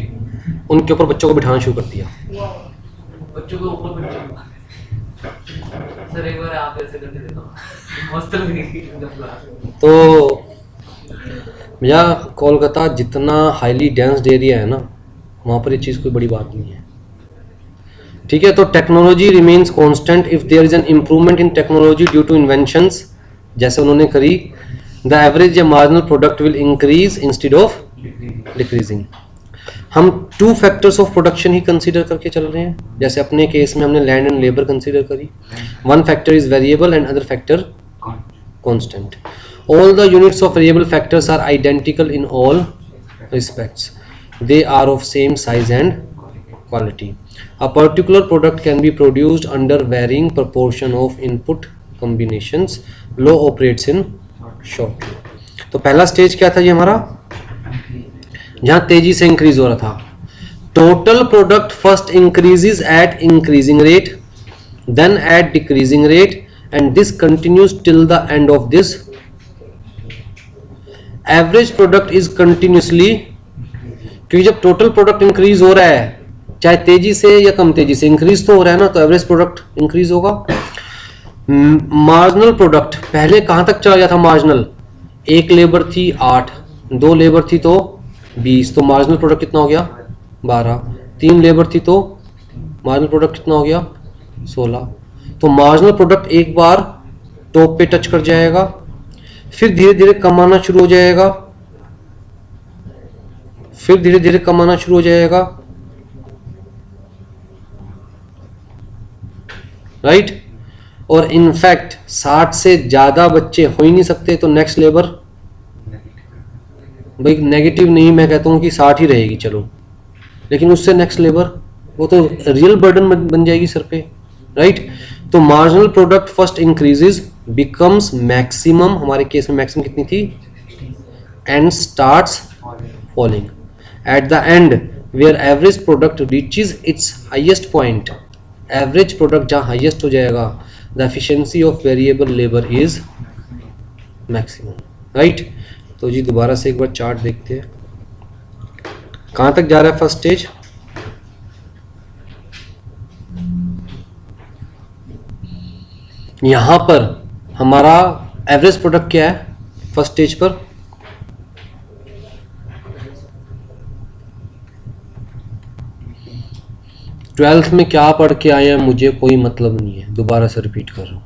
उनके ऊपर बच्चों को बिठाना शुरू कर दिया। बच्चों को ऊपर सर एक बार आप ऐसे करके देखो हॉस्टल में। तो भैया कोलकाता जितना हाईली डेंस्ड एरिया है ना, वहाँ पर ये चीज़ कोई बड़ी बात नहीं है, ठीक है। तो technology remains constant if there is an improvement in technology due to inventions, जैसे उन्होंने करी, द एवरेज या marginal product will increase instead of decreasing. हम 2 फैक्टर्स ऑफ प्रोडक्शन ही कंसीडर करके चल रहे हैं, जैसे अपने केस में हमने लैंड एंड लेबर कंसीडर करी। 1 factor is variable and other factor constant. All the units of variable factors are identical in all respects. They are of same size and quality. A particular product can be produced under varying proportion of input combinations. Law operates in short. तो पहला stage क्या था जी हमारा, जहाँ तेजी से increase हो रहा था। Total product first increases at increasing rate, then at decreasing rate, and this continues till the end of this. Average product is continuously, क्योंकि जब टोटल प्रोडक्ट इंक्रीज हो रहा है चाहे तेजी से या कम तेजी से, इंक्रीज तो हो रहा है ना, तो एवरेज प्रोडक्ट इंक्रीज होगा। मार्जिनल प्रोडक्ट पहले कहां तक चला गया था, मार्जिनल 1 लेबर थी 8, 2 लेबर थी तो 20, तो मार्जिनल प्रोडक्ट कितना हो गया 12, 3 लेबर थी तो मार्जिनल प्रोडक्ट कितना हो गया 16। तो मार्जिनल प्रोडक्ट एक बार टॉप पे टच कर जाएगा, फिर धीरे धीरे कमाना शुरू हो जाएगा, फिर धीरे धीरे कमाना शुरू हो जाएगा, राइट। और इनफैक्ट 60 से ज्यादा बच्चे हो ही नहीं सकते, तो नेक्स्ट लेबर भाई नेगेटिव नहीं, मैं कहता हूं कि 60 ही रहेगी चलो, लेकिन उससे नेक्स्ट लेबर वो तो रियल बर्डन बन जाएगी सर पे, राइट। तो marginal product first increases becomes maximum, हमारे केस में मैक्सिमम कितनी थी, and starts falling at the end where average product reaches its highest point. Average product जहां हाईएस्ट हो जाएगा, the efficiency of variable labour is maximum, right. तो जी दोबारा से एक बार चार्ट देखते हैं, कहां तक जा रहा है फर्स्ट स्टेज, यहां पर हमारा एवरेज प्रोडक्ट क्या है फर्स्ट स्टेज पर, ट्वेल्थ में क्या पढ़ के आए हैं मुझे कोई मतलब नहीं है, दोबारा से रिपीट कर रहा हूँ,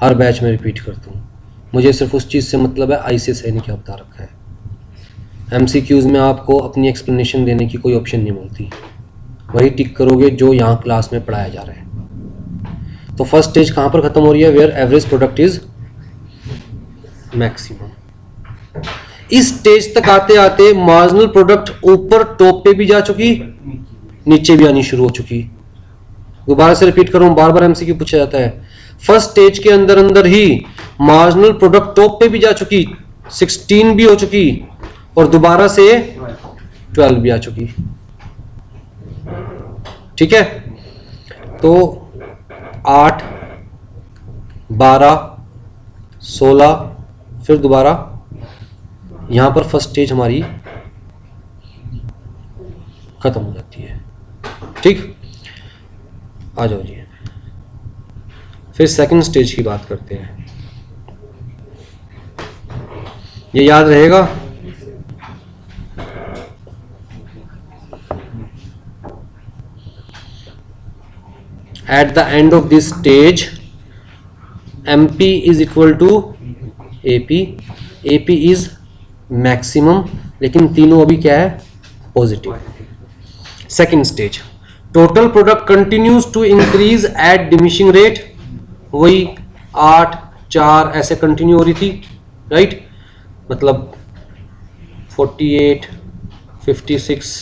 हर बैच में रिपीट करता हूँ, मुझे सिर्फ उस चीज़ से मतलब है ICSI ने क्या बता रखा है। MCQs में आपको अपनी एक्सप्लेनेशन देने की कोई ऑप्शन नहीं मिलती, वही टिक करोगे जो यहाँ क्लास में पढ़ाया जा रहा है। तो फर्स्ट स्टेज कहाँ पर ख़त्म हो रही है? Where average product is maximum. इस स्टेज तक आते आते मार्जिनल प्रोडक्ट ऊपर टॉप पे भी जा चुकी, नीचे भी आनी शुरू हो चुकी। दोबारा से रिपीट करूं, बार बार MCQ पूछा जाता है। फर्स्ट स्टेज के अंदर अंदर ही मार्जिनल प्रोडक्ट टॉप पे भी जा चुकी, 16 भी हो चुकी और दोबारा से 12 भी आ चुकी। ठीक है, तो 8, 12, 16, फिर दोबारा यहां पर फर्स्ट स्टेज हमारी खत्म हो जाती है। ठीक, आ जाओ जी, फिर सेकंड स्टेज की बात करते हैं। ये याद रहेगा, at the end of this stage MP is equal to AP, AP is maximum, लेकिन तीनों अभी क्या है? Positive. Second stage, total product continues to increase at diminishing rate, वही 8, 4 ऐसे कंटिन्यू हो रही थी, राइट? मतलब 48, 56,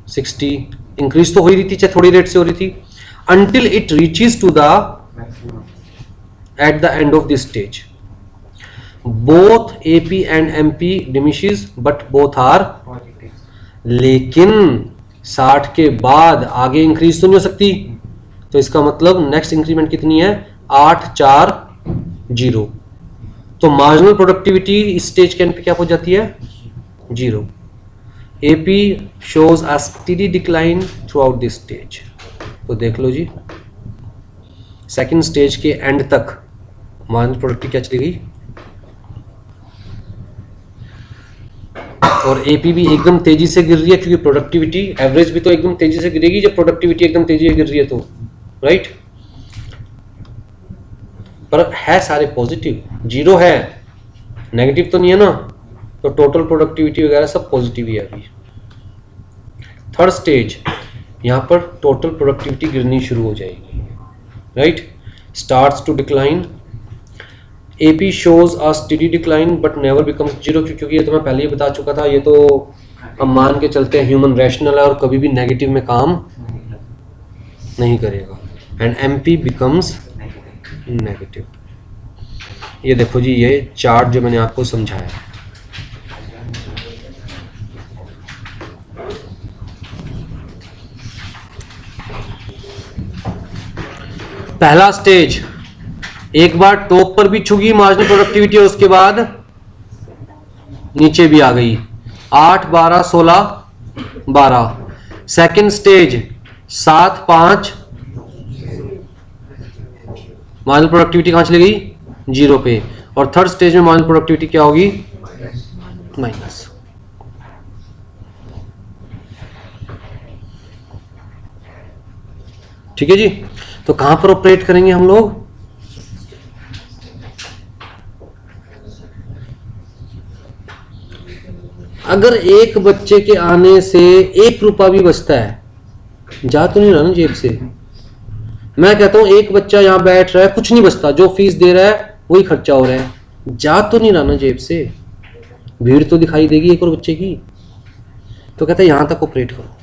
60 इंक्रीज तो हो ही रही थी, चाहे थोड़ी रेट से हो रही थी, until it reaches to the at the end of this stage both AP and MP diminishes but both are लेकिन 60 के बाद आगे इंक्रीज तो नहीं हो सकती, तो इसका मतलब नेक्स्ट इंक्रीमेंट कितनी है? 8, 4, 0। तो मार्जिनल प्रोडक्टिविटी इस स्टेज के एंड पे क्या हो जाती है? 0। AP shows a steady decline throughout this stage। तो देख लो जी, सेकंड स्टेज के एंड तक मार्जिनल प्रोडक्टिविटी क्या चली गई, और AP भी एकदम तेजी से गिर रही है, क्योंकि प्रोडक्टिविटी एवरेज भी तो एकदम तेजी से गिरेगी जब प्रोडक्टिविटी एकदम तेजी से गिर रही है, तो राइट। पर है सारे पॉजिटिव, 0 है, नेगेटिव तो नहीं है ना, तो टोटल प्रोडक्टिविटी वगैरह सब पॉजिटिव ही है अभी। थर्ड स्टेज, यहाँ पर टोटल प्रोडक्टिविटी गिरनी शुरू हो जाएगी, राइट? Starts to decline, AP shows a steady decline but never becomes 0, क्योंकि ये तो मैं पहले ही बता चुका था, ये तो हम मान के चलते हैं ह्यूमन रैशनल है और कभी भी नेगेटिव में काम नहीं करेगा। And MP becomes negative. ये देखो जी, ये चार्ट जो मैंने आपको समझाया, पहला स्टेज एक बार टॉप पर भी छुगी मार्जिनल प्रोडक्टिविटी और उसके बाद नीचे भी आ गई, 8, 12, 16, 12। सेकंड स्टेज 7, 5, मार्जिनल प्रोडक्टिविटी कहां चली गई? 0 पे। और थर्ड स्टेज में मार्जिनल प्रोडक्टिविटी क्या होगी? माइनस। ठीक है जी, तो कहां पर ऑपरेट करेंगे हम लोग? अगर एक बच्चे के आने से 1 रुपया भी बचता है, जा तो नहीं रहा ना जेब से। मैं कहता हूं एक बच्चा यहां बैठ रहा है, कुछ नहीं बचता, जो फीस दे रहा है वही खर्चा हो रहा है, जा तो नहीं रहा ना जेब से, भीड़ तो दिखाई देगी एक और बच्चे की। तो कहता है यहां तक ऑपरेट करो,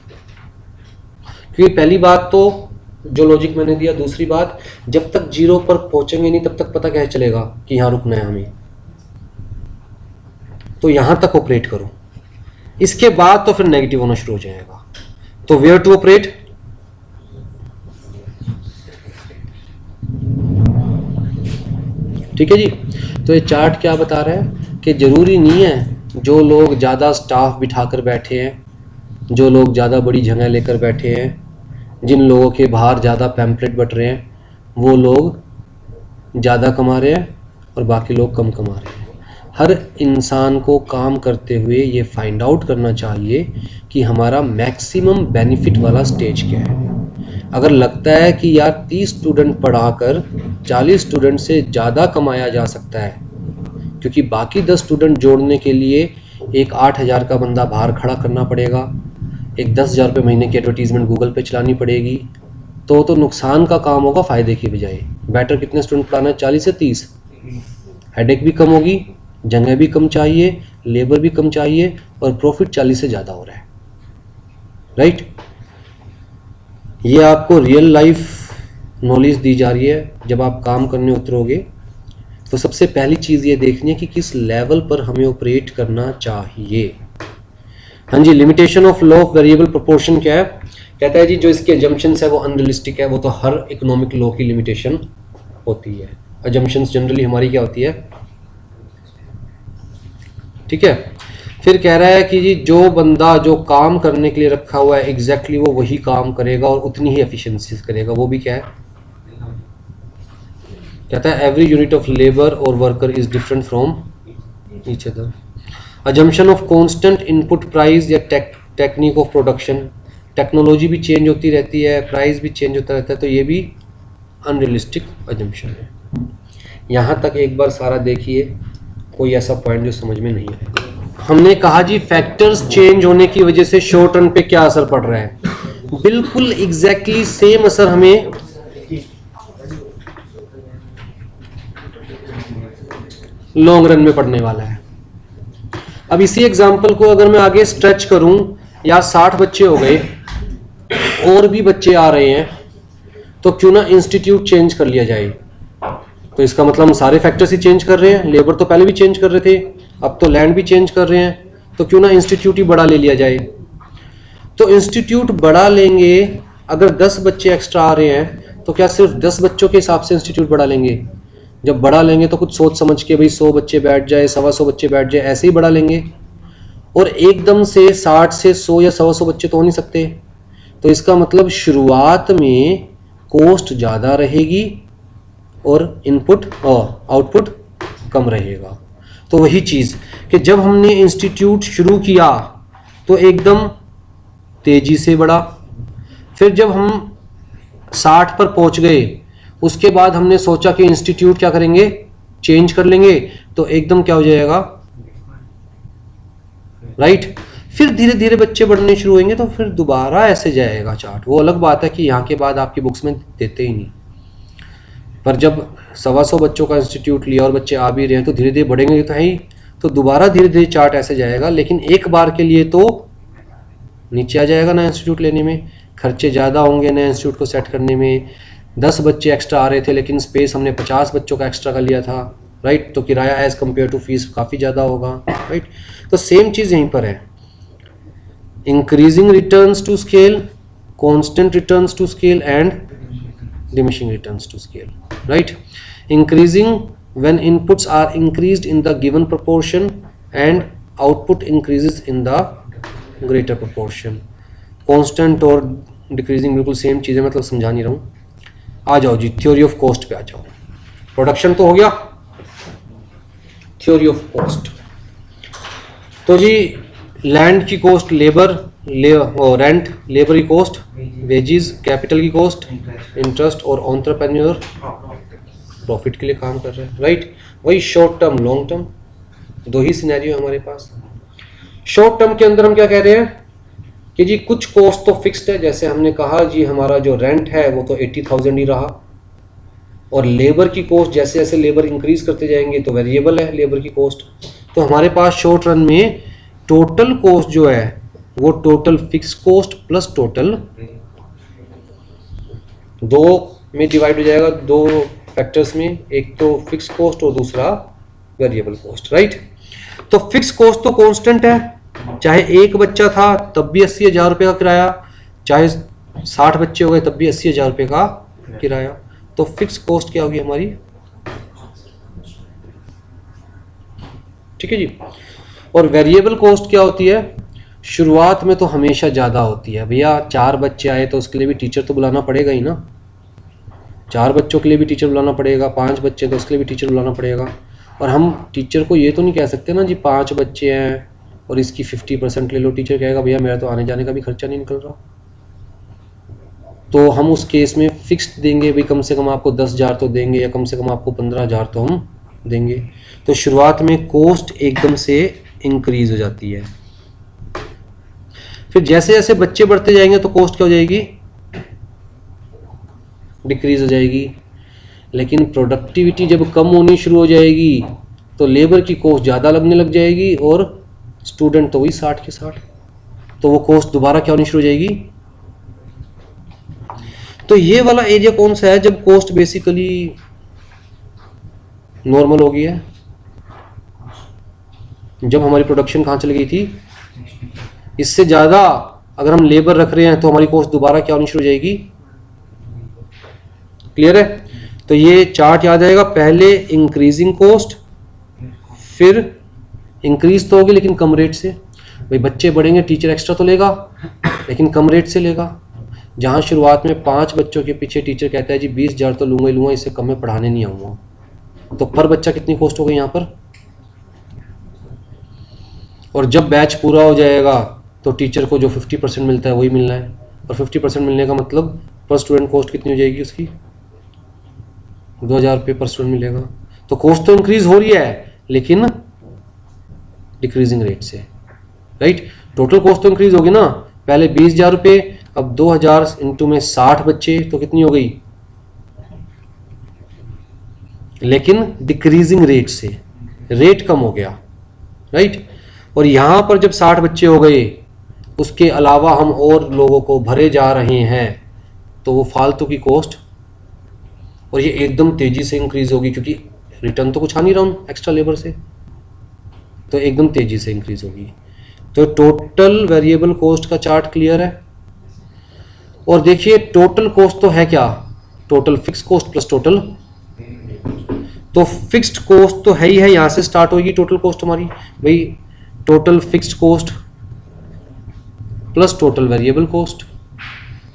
क्योंकि पहली बात तो जो लॉजिक मैंने दिया, दूसरी बात जब तक 0 पर पहुंचेंगे नहीं तब तक पता कैसे चलेगा कि यहां रुकना है हमें, तो यहां तक ऑपरेट करो, इसके बाद तो फिर नेगेटिव होना शुरू हो जाएगा। तो वेयर टू ऑपरेट? ठीक है जी, तो ये चार्ट क्या बता रहा है कि जरूरी नहीं है जो लोग ज्यादा स्टाफ बिठाकर बैठे हैं, जो लोग ज्यादा बड़ी जगह लेकर बैठे हैं, जिन लोगों के बाहर ज़्यादा पैम्पलेट बट रहे हैं, वो लोग ज़्यादा कमा रहे हैं और बाकी लोग कम कमा रहे हैं। हर इंसान को काम करते हुए ये फाइंड आउट करना चाहिए कि हमारा मैक्सिमम बेनिफिट वाला स्टेज क्या है। अगर लगता है कि यार 30 स्टूडेंट पढ़ाकर 40 स्टूडेंट से ज़्यादा कमाया जा सकता है, क्योंकि बाकी 10 स्टूडेंट जोड़ने के लिए एक 8,000 का बंदा बाहर खड़ा करना पड़ेगा, एक 10,000 रुपये महीने की एडवर्टीजमेंट गूगल पे चलानी पड़ेगी, तो नुकसान का काम होगा फ़ायदे की बजाय। बेटर कितने स्टूडेंट पढ़ाना है? 40 से 30। हेडेक भी कम होगी, जगह भी कम चाहिए, लेबर भी कम चाहिए, और प्रॉफिट 40 से ज़्यादा हो रहा है, राइट। ये आपको रियल लाइफ नॉलेज दी जा रही है। जब आप काम करने उतरोगे तो सबसे पहली चीज़ ये देखनी है कि किस लेवल पर हमें ऑपरेट करना चाहिए। हाँ जी, limitation of law of variable proportion क्या है? कहता है जी जो इसके अजम्पशंस है वो अनरियलिस्टिक है। वो तो हर इकोनॉमिक लॉ की लिमिटेशन होती है। अजम्पशंस जनरली हमारी क्या होती है? ठीक है। फिर कह रहा है कि जी जो बंदा जो काम करने के लिए रखा हुआ है एग्जैक्टली वो वही काम करेगा और उतनी ही एफिशिएंसी करेगा। वो भी क्या है? कहता है एवरी यूनिट ऑफ लेबर और worker is different from each other. Assumption of constant input price या टेक्निक ऑफ प्रोडक्शन। टेक्नोलॉजी भी चेंज होती रहती है, प्राइस भी चेंज होता रहता है, तो ये भी अनरियलिस्टिक अजम्पशन है। यहाँ तक एक बार सारा देखिए, कोई ऐसा पॉइंट जो समझ में नहीं आया। हमने कहा जी फैक्टर्स चेंज होने की वजह से शॉर्ट रन पे क्या असर पड़ रहा है? बिल्कुल एग्जैक्टली सेम असर हमें लॉन्ग रन में पड़ने वाला है। अब इसी एग्जांपल को अगर मैं आगे स्ट्रेच करूं, या 60 बच्चे हो गए और भी बच्चे आ रहे हैं, तो क्यों ना इंस्टीट्यूट चेंज कर लिया जाए। तो इसका मतलब हम सारे फैक्टर्स ही चेंज कर रहे हैं। लेबर तो पहले भी चेंज कर रहे थे, अब तो लैंड भी चेंज कर रहे हैं, तो क्यों ना इंस्टीट्यूट ही बड़ा ले लिया जाए। तो इंस्टीट्यूट बड़ा लेंगे, अगर 10 बच्चे एक्स्ट्रा आ रहे हैं तो क्या सिर्फ 10 बच्चों के हिसाब से इंस्टीट्यूट बड़ा लेंगे? जब बड़ा लेंगे तो कुछ सोच समझ के भाई 100 बच्चे बैठ जाए, 125 बच्चे बैठ जाए, ऐसे ही बड़ा लेंगे। और एकदम से 60 से 100 या 125 बच्चे तो हो नहीं सकते। तो इसका मतलब शुरुआत में कॉस्ट ज़्यादा रहेगी और इनपुट और आउटपुट कम रहेगा। तो वही चीज़ कि जब हमने इंस्टीट्यूट शुरू किया तो एकदम तेजी से बढ़ा, फिर जब हम 60 पर पहुंच गए उसके बाद हमने सोचा कि इंस्टीट्यूट क्या करेंगे? चेंज कर लेंगे, तो एकदम क्या हो जाएगा? राइट। फिर धीरे धीरे बच्चे बढ़ने शुरू होंगे तो फिर दोबारा ऐसे जाएगा चार्ट। वो अलग बात है कि यहाँ के बाद आपकी बुक्स में देते ही नहीं, पर जब 125 बच्चों का इंस्टीट्यूट लिया और बच्चे आ भी रहे हैं तो धीरे धीरे बढ़ेंगे तो है ही, तो दोबारा धीरे धीरे चार्ट ऐसे जाएगा। लेकिन एक बार के लिए तो नीचे आ जाएगा नया इंस्टीट्यूट लेने में, खर्चे ज़्यादा होंगे नए इंस्टीट्यूट को सेट करने में। 10 बच्चे एक्स्ट्रा आ रहे थे लेकिन स्पेस हमने 50 बच्चों का एक्स्ट्रा का लिया था, राइट। तो किराया एज कम्पेयर टू फीस काफ़ी ज़्यादा होगा, राइट। तो सेम चीज़ यहीं पर है, increasing returns to scale, constant returns to scale and diminishing returns to scale, right. Increasing when inputs are increased in the given proportion and output increases in the greater proportion. Constant और decreasing बिल्कुल same चीज़ है, मतलब समझा नहीं रहा हूँ। आ जाओ जी थ्योरी ऑफ कॉस्ट पे आ जाओ। प्रोडक्शन तो हो गया, थ्योरी ऑफ कॉस्ट। तो जी लैंड की कॉस्ट, लेबर रेंट, लेबर की कॉस्ट, वेजेस, कैपिटल की कॉस्ट, इंटरेस्ट, और एंटरप्रेन्योर प्रॉफिट के लिए काम कर रहे हैं, राइट। वही शॉर्ट टर्म लॉन्ग टर्म, दो ही सिनेरियो हमारे पास। शॉर्ट टर्म के अंदर हम क्या कह रहे हैं कि जी कुछ कॉस्ट तो फिक्स्ड है, जैसे हमने कहा जी हमारा जो रेंट है वो तो 80,000 ही रहा, और लेबर की कॉस्ट जैसे जैसे लेबर इंक्रीज करते जाएंगे तो वेरिएबल है लेबर की कॉस्ट। तो हमारे पास शॉर्ट रन में टोटल कॉस्ट जो है वो total fix cost plus total, दो में डिवाइड हो जाएगा, दो फैक्टर्स में, एक तो फिक्स कॉस्ट और दूसरा वेरिएबल कॉस्ट, राइट। तो फिक्स कॉस्ट तो कांस्टेंट है, चाहे एक बच्चा था तब भी 80,000 रुपये का किराया, चाहे 60 बच्चे हो गए तब भी 80,000 रुपये का किराया। तो फिक्स कॉस्ट क्या होगी हमारी? ठीक है जी। और वेरिएबल कॉस्ट क्या होती है? शुरुआत में तो हमेशा ज़्यादा होती है। भैया 4 बच्चे आए तो उसके लिए भी टीचर तो बुलाना पड़ेगा ही ना, 4 बच्चों के लिए भी टीचर बुलाना पड़ेगा, 5 बच्चे तो उसके लिए भी टीचर बुलाना पड़ेगा। और हम टीचर को ये तो नहीं कह सकते ना जी 5 बच्चे हैं और इसकी 50% ले लो। टीचर कहेगा भैया मेरा तो आने जाने का भी खर्चा नहीं निकल रहा। तो हम उस केस में फिक्स्ड देंगे, भाई कम से कम आपको 10,000 तो देंगे या कम से कम आपको 15,000 तो हम देंगे। तो शुरुआत में कॉस्ट एकदम से इंक्रीज हो जाती है। फिर जैसे जैसे बच्चे बढ़ते जाएंगे तो कॉस्ट क्या हो जाएगी, डिक्रीज हो जाएगी। लेकिन प्रोडक्टिविटी जब कम होनी शुरू हो जाएगी तो लेबर की कॉस्ट ज़्यादा लगने लग जाएगी और स्टूडेंट तो वही 60 के 60, तो वो कॉस्ट दोबारा क्या होनी शुरू हो जाएगी। तो ये वाला एरिया कौन सा है जब कॉस्ट बेसिकली नॉर्मल हो गई है, जब हमारी प्रोडक्शन कहाँ चली गई थी, इससे ज़्यादा अगर हम लेबर रख रहे हैं तो हमारी कॉस्ट दोबारा क्या होनी शुरू हो जाएगी। क्लियर है? तो ये चार्ट याद आएगा, पहले इंक्रीजिंग कॉस्ट, फिर इंक्रीज तो होगी लेकिन कम रेट से। भाई बच्चे बढ़ेंगे, टीचर एक्स्ट्रा तो लेगा लेकिन कम रेट से लेगा। जहाँ शुरुआत में 5 बच्चों के पीछे टीचर कहता है जी 20,000 तो लूंगा ही लूंगा, इससे कम में पढ़ाने नहीं आऊँगा, तो पर बच्चा कितनी कॉस्ट हो गई यहाँ पर। और जब बैच पूरा हो जाएगा तो टीचर को जो 50% मिलता है वही मिलना है, और 50% मिलने का मतलब पर स्टूडेंट कॉस्ट कितनी हो जाएगी उसकी, 2,000 रुपये पर स्टूडेंट मिलेगा। तो कॉस्ट तो इंक्रीज हो रही है लेकिन डिक्रीजिंग रेट से, राइट। टोटल कॉस्ट तो इंक्रीज होगी ना, पहले 20,000 रुपये, अब 2,000 इंटू में 60 बच्चे तो कितनी हो गई, लेकिन डिक्रीजिंग रेट से, रेट कम हो गया, राइट। और यहां पर जब 60 बच्चे हो गए, उसके अलावा हम और लोगों को भरे जा रहे हैं, तो वो फालतू की कॉस्ट, और ये एकदम तेजी से इंक्रीज होगी क्योंकि रिटर्न तो कुछ आ नहीं रहा हूं एक्स्ट्रा लेबर से, तो एकदम तेजी से इंक्रीज होगी। तो टोटल वेरिएबल कॉस्ट का चार्ट क्लियर है। और देखिए टोटल कॉस्ट तो है क्या, total fix cost plus total, तो फिक्स्ड कॉस्ट तो है ही है, यहां से स्टार्ट होगी टोटल कॉस्ट हमारी, भाई total fixed cost plus total variable cost.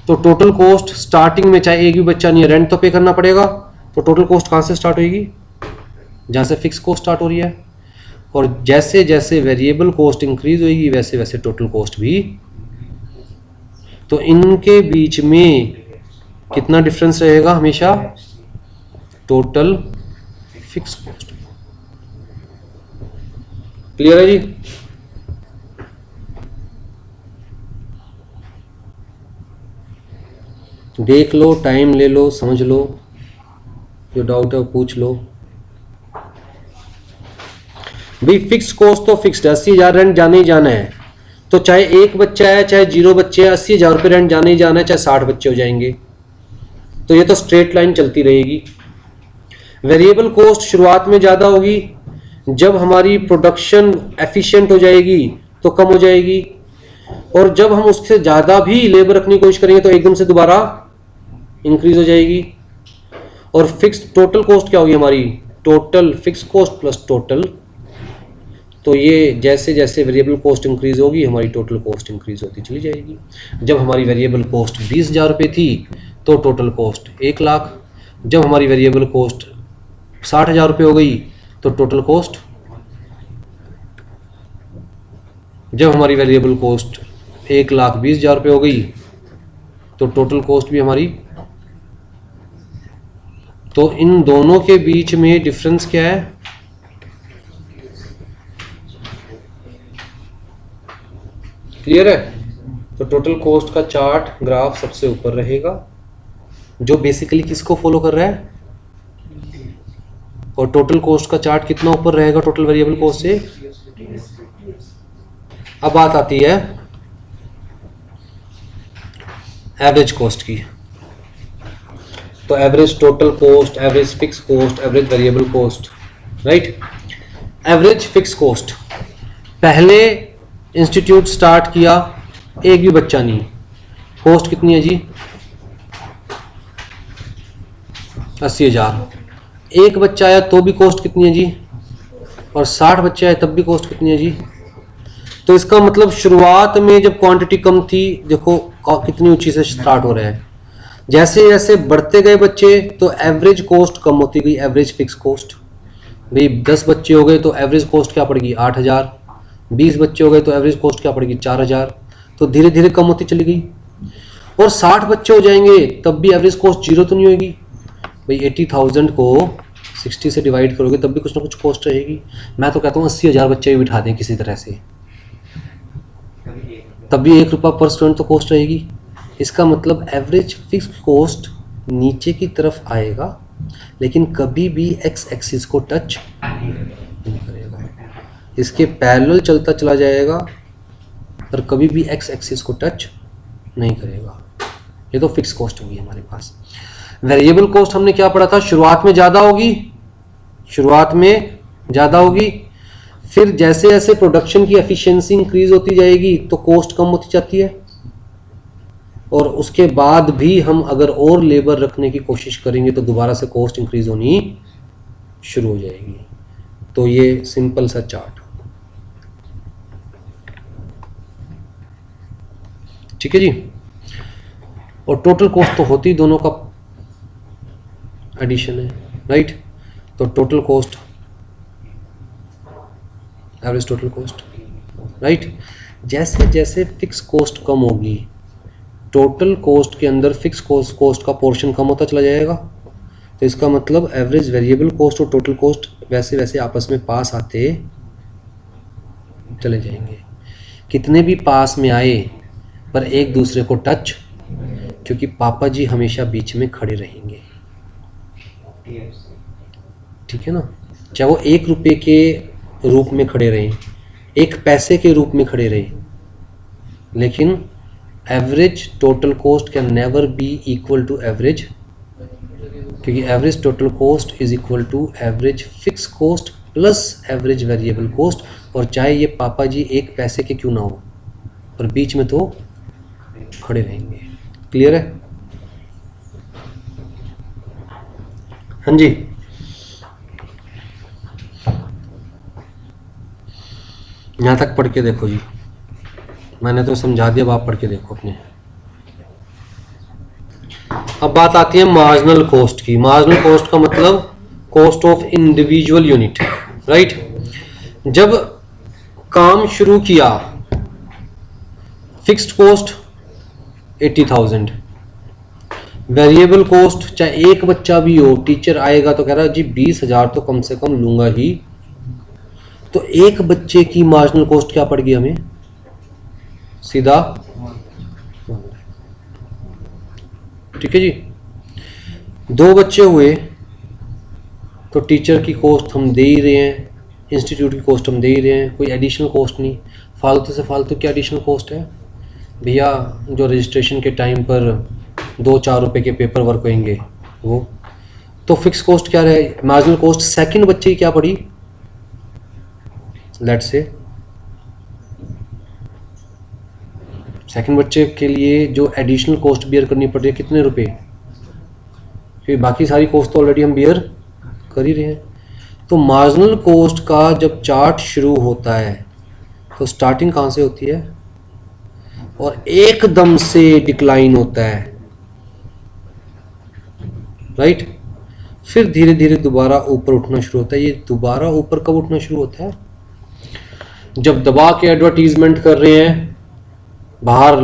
तो टोटल कॉस्ट स्टार्टिंग में चाहे एक भी बच्चा नहीं है, रेंट तो पे करना पड़ेगा, तो टोटल कॉस्ट कहां से स्टार्ट होगी, जहां से फिक्स कॉस्ट स्टार्ट हो रही है। और जैसे जैसे वेरिएबल कॉस्ट इंक्रीज होगी वैसे वैसे टोटल कॉस्ट भी, तो इनके बीच में कितना डिफरेंस रहेगा हमेशा, टोटल फिक्स कॉस्ट। क्लियर है जी। देख लो, टाइम ले लो, समझ लो, जो डाउट है पूछ लो। भाई फिक्स कॉस्ट तो फिक्स्ड, 80,000 रेंट जाने ही जाना है, तो चाहे एक बच्चा है चाहे 0 बच्चे है, 80,000 रुपये रेंट जाने ही जाना है, चाहे 60 बच्चे हो जाएंगे, तो ये तो स्ट्रेट लाइन चलती रहेगी। वेरिएबल कॉस्ट शुरुआत में ज़्यादा होगी, जब हमारी प्रोडक्शन एफिशिएंट हो जाएगी तो कम हो जाएगी, और जब हम उससे ज़्यादा भी लेबर रखने की कोशिश करेंगे तो एकदम से दोबारा इंक्रीज हो जाएगी। और फिक्स टोटल कॉस्ट क्या होगी हमारी, total fix cost plus total, तो ये जैसे जैसे वेरिएबल कॉस्ट इंक्रीज होगी हमारी टोटल कॉस्ट इंक्रीज होती चली जाएगी। जब हमारी वेरिएबल कॉस्ट 20,000 रुपये थी तो टोटल कॉस्ट 1 लाख, जब हमारी वेरिएबल कॉस्ट 60,000 रुपये हो गई तो टोटल कॉस्ट, जब हमारी वेरिएबल कॉस्ट 1,20,000 रुपये हो गई तो टोटल कॉस्ट भी हमारी, तो इन दोनों के बीच में डिफरेंस क्या है, क्लियर है। तो टोटल कॉस्ट का चार्ट ग्राफ सबसे ऊपर रहेगा, जो बेसिकली किसको फॉलो कर रहा है, और टोटल कॉस्ट का चार्ट कितना ऊपर रहेगा टोटल वेरिएबल कॉस्ट से। अब बात आती है एवरेज कॉस्ट की, तो average total cost, average fix cost, average variable cost, right. Average fix cost, पहले इंस्टीट्यूट स्टार्ट किया, एक भी बच्चा नहीं, कॉस्ट कितनी है जी, 80,000। एक बच्चा आया तो भी कॉस्ट कितनी है जी, और 60 बच्चे आए तब भी कॉस्ट कितनी है जी। तो इसका मतलब शुरुआत में जब क्वांटिटी कम थी, देखो कितनी ऊंची से स्टार्ट हो रहा है, जैसे जैसे बढ़ते गए बच्चे तो एवरेज कॉस्ट कम होती गई, एवरेज फिक्स कॉस्ट। भाई 10 बच्चे हो गए तो एवरेज कॉस्ट क्या पड़ेगी, 8,000, 20 बच्चे हो गए तो एवरेज कॉस्ट क्या पड़ेगी, 4,000, तो धीरे धीरे कम होती चली गई। और 60 बच्चे हो जाएंगे तब भी एवरेज कॉस्ट 0 तो नहीं होगी भाई, 80,000 को 60 से डिवाइड करोगे तब भी कुछ ना कुछ कॉस्ट रहेगी। मैं तो कहता हूँ 80,000 बच्चे भी बिठा दें किसी तरह से, तब भी 1 रुपया पर स्टूडेंट तो कॉस्ट रहेगी। इसका मतलब एवरेज फिक्स कॉस्ट नीचे की तरफ आएगा, लेकिन कभी भी एक्स एक्सिस को टच नहीं करेगा। इसके पैरेलल चलता चला जाएगा पर कभी भी एक्स एक्सिस को टच नहीं करेगा। ये तो फिक्स कॉस्ट होगी हमारे पास। वेरिएबल कॉस्ट हमने क्या पढ़ा था, शुरुआत में ज़्यादा होगी, शुरुआत में ज़्यादा होगी, फिर जैसे जैसे प्रोडक्शन की एफिशिएंसी इंक्रीज होती जाएगी तो कॉस्ट कम होती जाती है, और उसके बाद भी हम अगर और लेबर रखने की कोशिश करेंगे तो दोबारा से कॉस्ट इंक्रीज होनी शुरू हो जाएगी। तो ये सिंपल सा चार्ट, ठीक है जी। और टोटल कॉस्ट तो होती दोनों का एडिशन है, राइट। तो total cost, average total cost, right. जैसे जैसे फिक्स कॉस्ट कम होगी टोटल कॉस्ट के अंदर फिक्स कॉस्ट का पोर्शन कम होता चला जाएगा। तो इसका मतलब एवरेज वेरिएबल कॉस्ट और टोटल कॉस्ट वैसे वैसे आपस में पास आते चले जाएंगे। कितने भी पास में आए पर एक दूसरे को टच, क्योंकि पापा जी हमेशा बीच में खड़े रहेंगे, ठीक है ना। चाहे वो 1 रुपये के रूप में खड़े रहें, 1 पैसे के रूप में खड़े रहें, लेकिन average total cost can never be equal to average, क्योंकि average total cost is equal to average fix cost plus average variable cost. और चाहे ये पापा जी 1 पैसे के क्यों ना हो, पर बीच में तो खड़े रहेंगे। क्लियर है? हाँ जी, यहाँ तक पढ़ के देखो जी, मैंने तो समझा दिया, अब आप पढ़ के देखो अपने। अब बात आती है मार्जिनल कॉस्ट की। मार्जिनल कॉस्ट का मतलब cost of individual unit, right. जब काम शुरू किया फिक्स्ड कॉस्ट 80,000, वेरिएबल कॉस्ट चाहे 1 बच्चा भी हो, टीचर आएगा तो कह रहा है जी 20,000 तो कम से कम लूंगा ही, तो 1 बच्चे की मार्जिनल कॉस्ट क्या पड़ गई हमें, सीधा, ठीक है जी। 2 बच्चे हुए तो टीचर की कॉस्ट हम दे ही रहे हैं, इंस्टीट्यूट की कॉस्ट हम दे ही रहे हैं, कोई एडिशनल कॉस्ट नहीं। फालतू से फालतू क्या एडिशनल कॉस्ट है भैया, जो रजिस्ट्रेशन के टाइम पर 2-4 रुपए के पेपर वर्क होंगे वो। तो फिक्स कॉस्ट क्या रहे, मार्जिनल कॉस्ट सेकंड बच्चे की क्या पड़ी, लेट्स से सेकंड बच्चे के लिए जो एडिशनल कॉस्ट बियर करनी पड़ रही है कितने रुपए, फिर बाकी सारी कॉस्ट तो ऑलरेडी हम बियर कर ही रहे हैं। तो मार्जिनल कॉस्ट का जब चार्ट शुरू होता है तो स्टार्टिंग कहाँ से होती है और एकदम से डिक्लाइन होता है, राइट। फिर धीरे धीरे दोबारा ऊपर उठना शुरू होता है। ये दोबारा ऊपर कब उठना शुरू होता है, जब दबा के एडवर्टीजमेंट कर रहे हैं, बाहर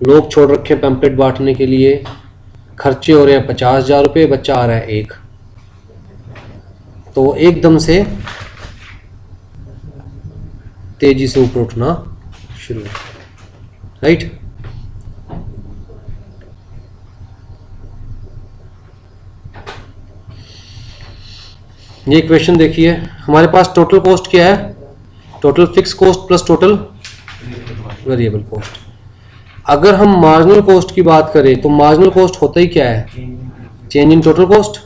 लोग छोड़ रखे हैं पैम्पलेट बांटने के लिए, खर्चे हो रहे हैं 50,000 रुपये, बच्चा आ रहा है 1, तो एकदम से तेजी से ऊपर उठना शुरू, राइट। ये इक्वेशन देखिए, हमारे पास टोटल कॉस्ट क्या है, total fix cost plus total variable cost. अगर हम मार्जिनल कॉस्ट की बात करें तो मार्जिनल कॉस्ट होता ही क्या है, change in total cost.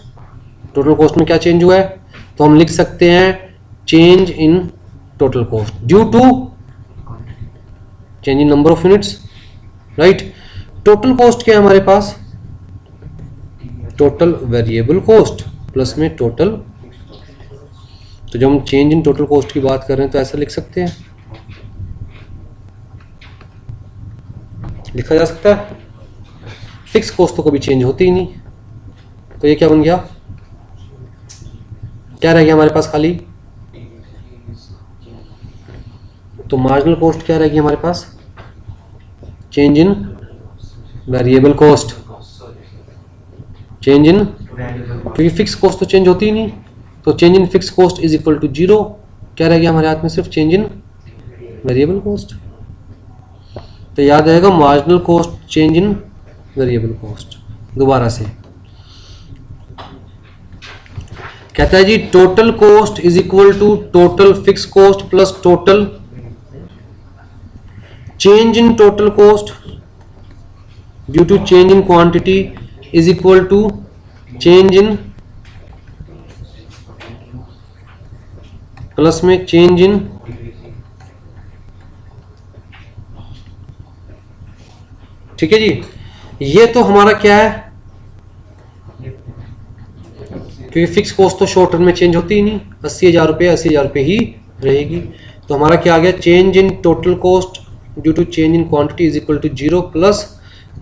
Total cost में क्या चेंज हुआ है, तो हम लिख सकते हैं change in total cost due to change in number of units, right. Total cost क्या है हमारे पास, टोटल वेरिएबल कॉस्ट प्लस में टोटल। तो जब हम चेंज इन टोटल कॉस्ट की बात कर रहे हैं तो ऐसा लिख सकते हैं, लिखा जा सकता है। फिक्स कॉस्ट तो कभी चेंज होती ही नहीं, तो ये क्या बन गया, क्या रह गया हमारे पास खाली, तो मार्जिनल कॉस्ट क्या रहेगी हमारे पास, change in variable cost, change in, क्योंकि फिक्स कॉस्ट तो चेंज होती ही नहीं, तो change in fix cost is equal to 0। क्या रह गया हमारे हाथ में? सिर्फ चेंज इन वेरिएबल कॉस्ट। तो याद रहेगा marginal cost change in variable cost. दोबारा से कहता है जी total cost is equal to total fix cost plus total change in total cost due to change in quantity is equal to change in plus में change in ठीक है जी। ये तो हमारा क्या है, क्योंकि फिक्स कॉस्ट तो शॉर्ट टर्म में चेंज होती ही नहीं, 80,000 रुपये 80,000 रुपये ही रहेगी। तो हमारा क्या आ गया, change in total cost due to change in quantity is equal to 0 plus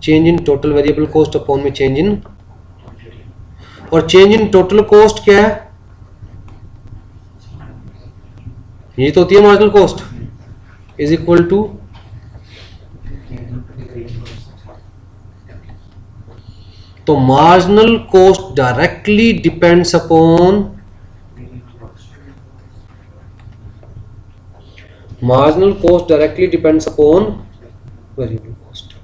change in total variable cost upon में चेंज इन। और चेंज इन टोटल कॉस्ट क्या है, ये तो होती है marginal cost is equal to तो marginal cost directly depends upon variable cost.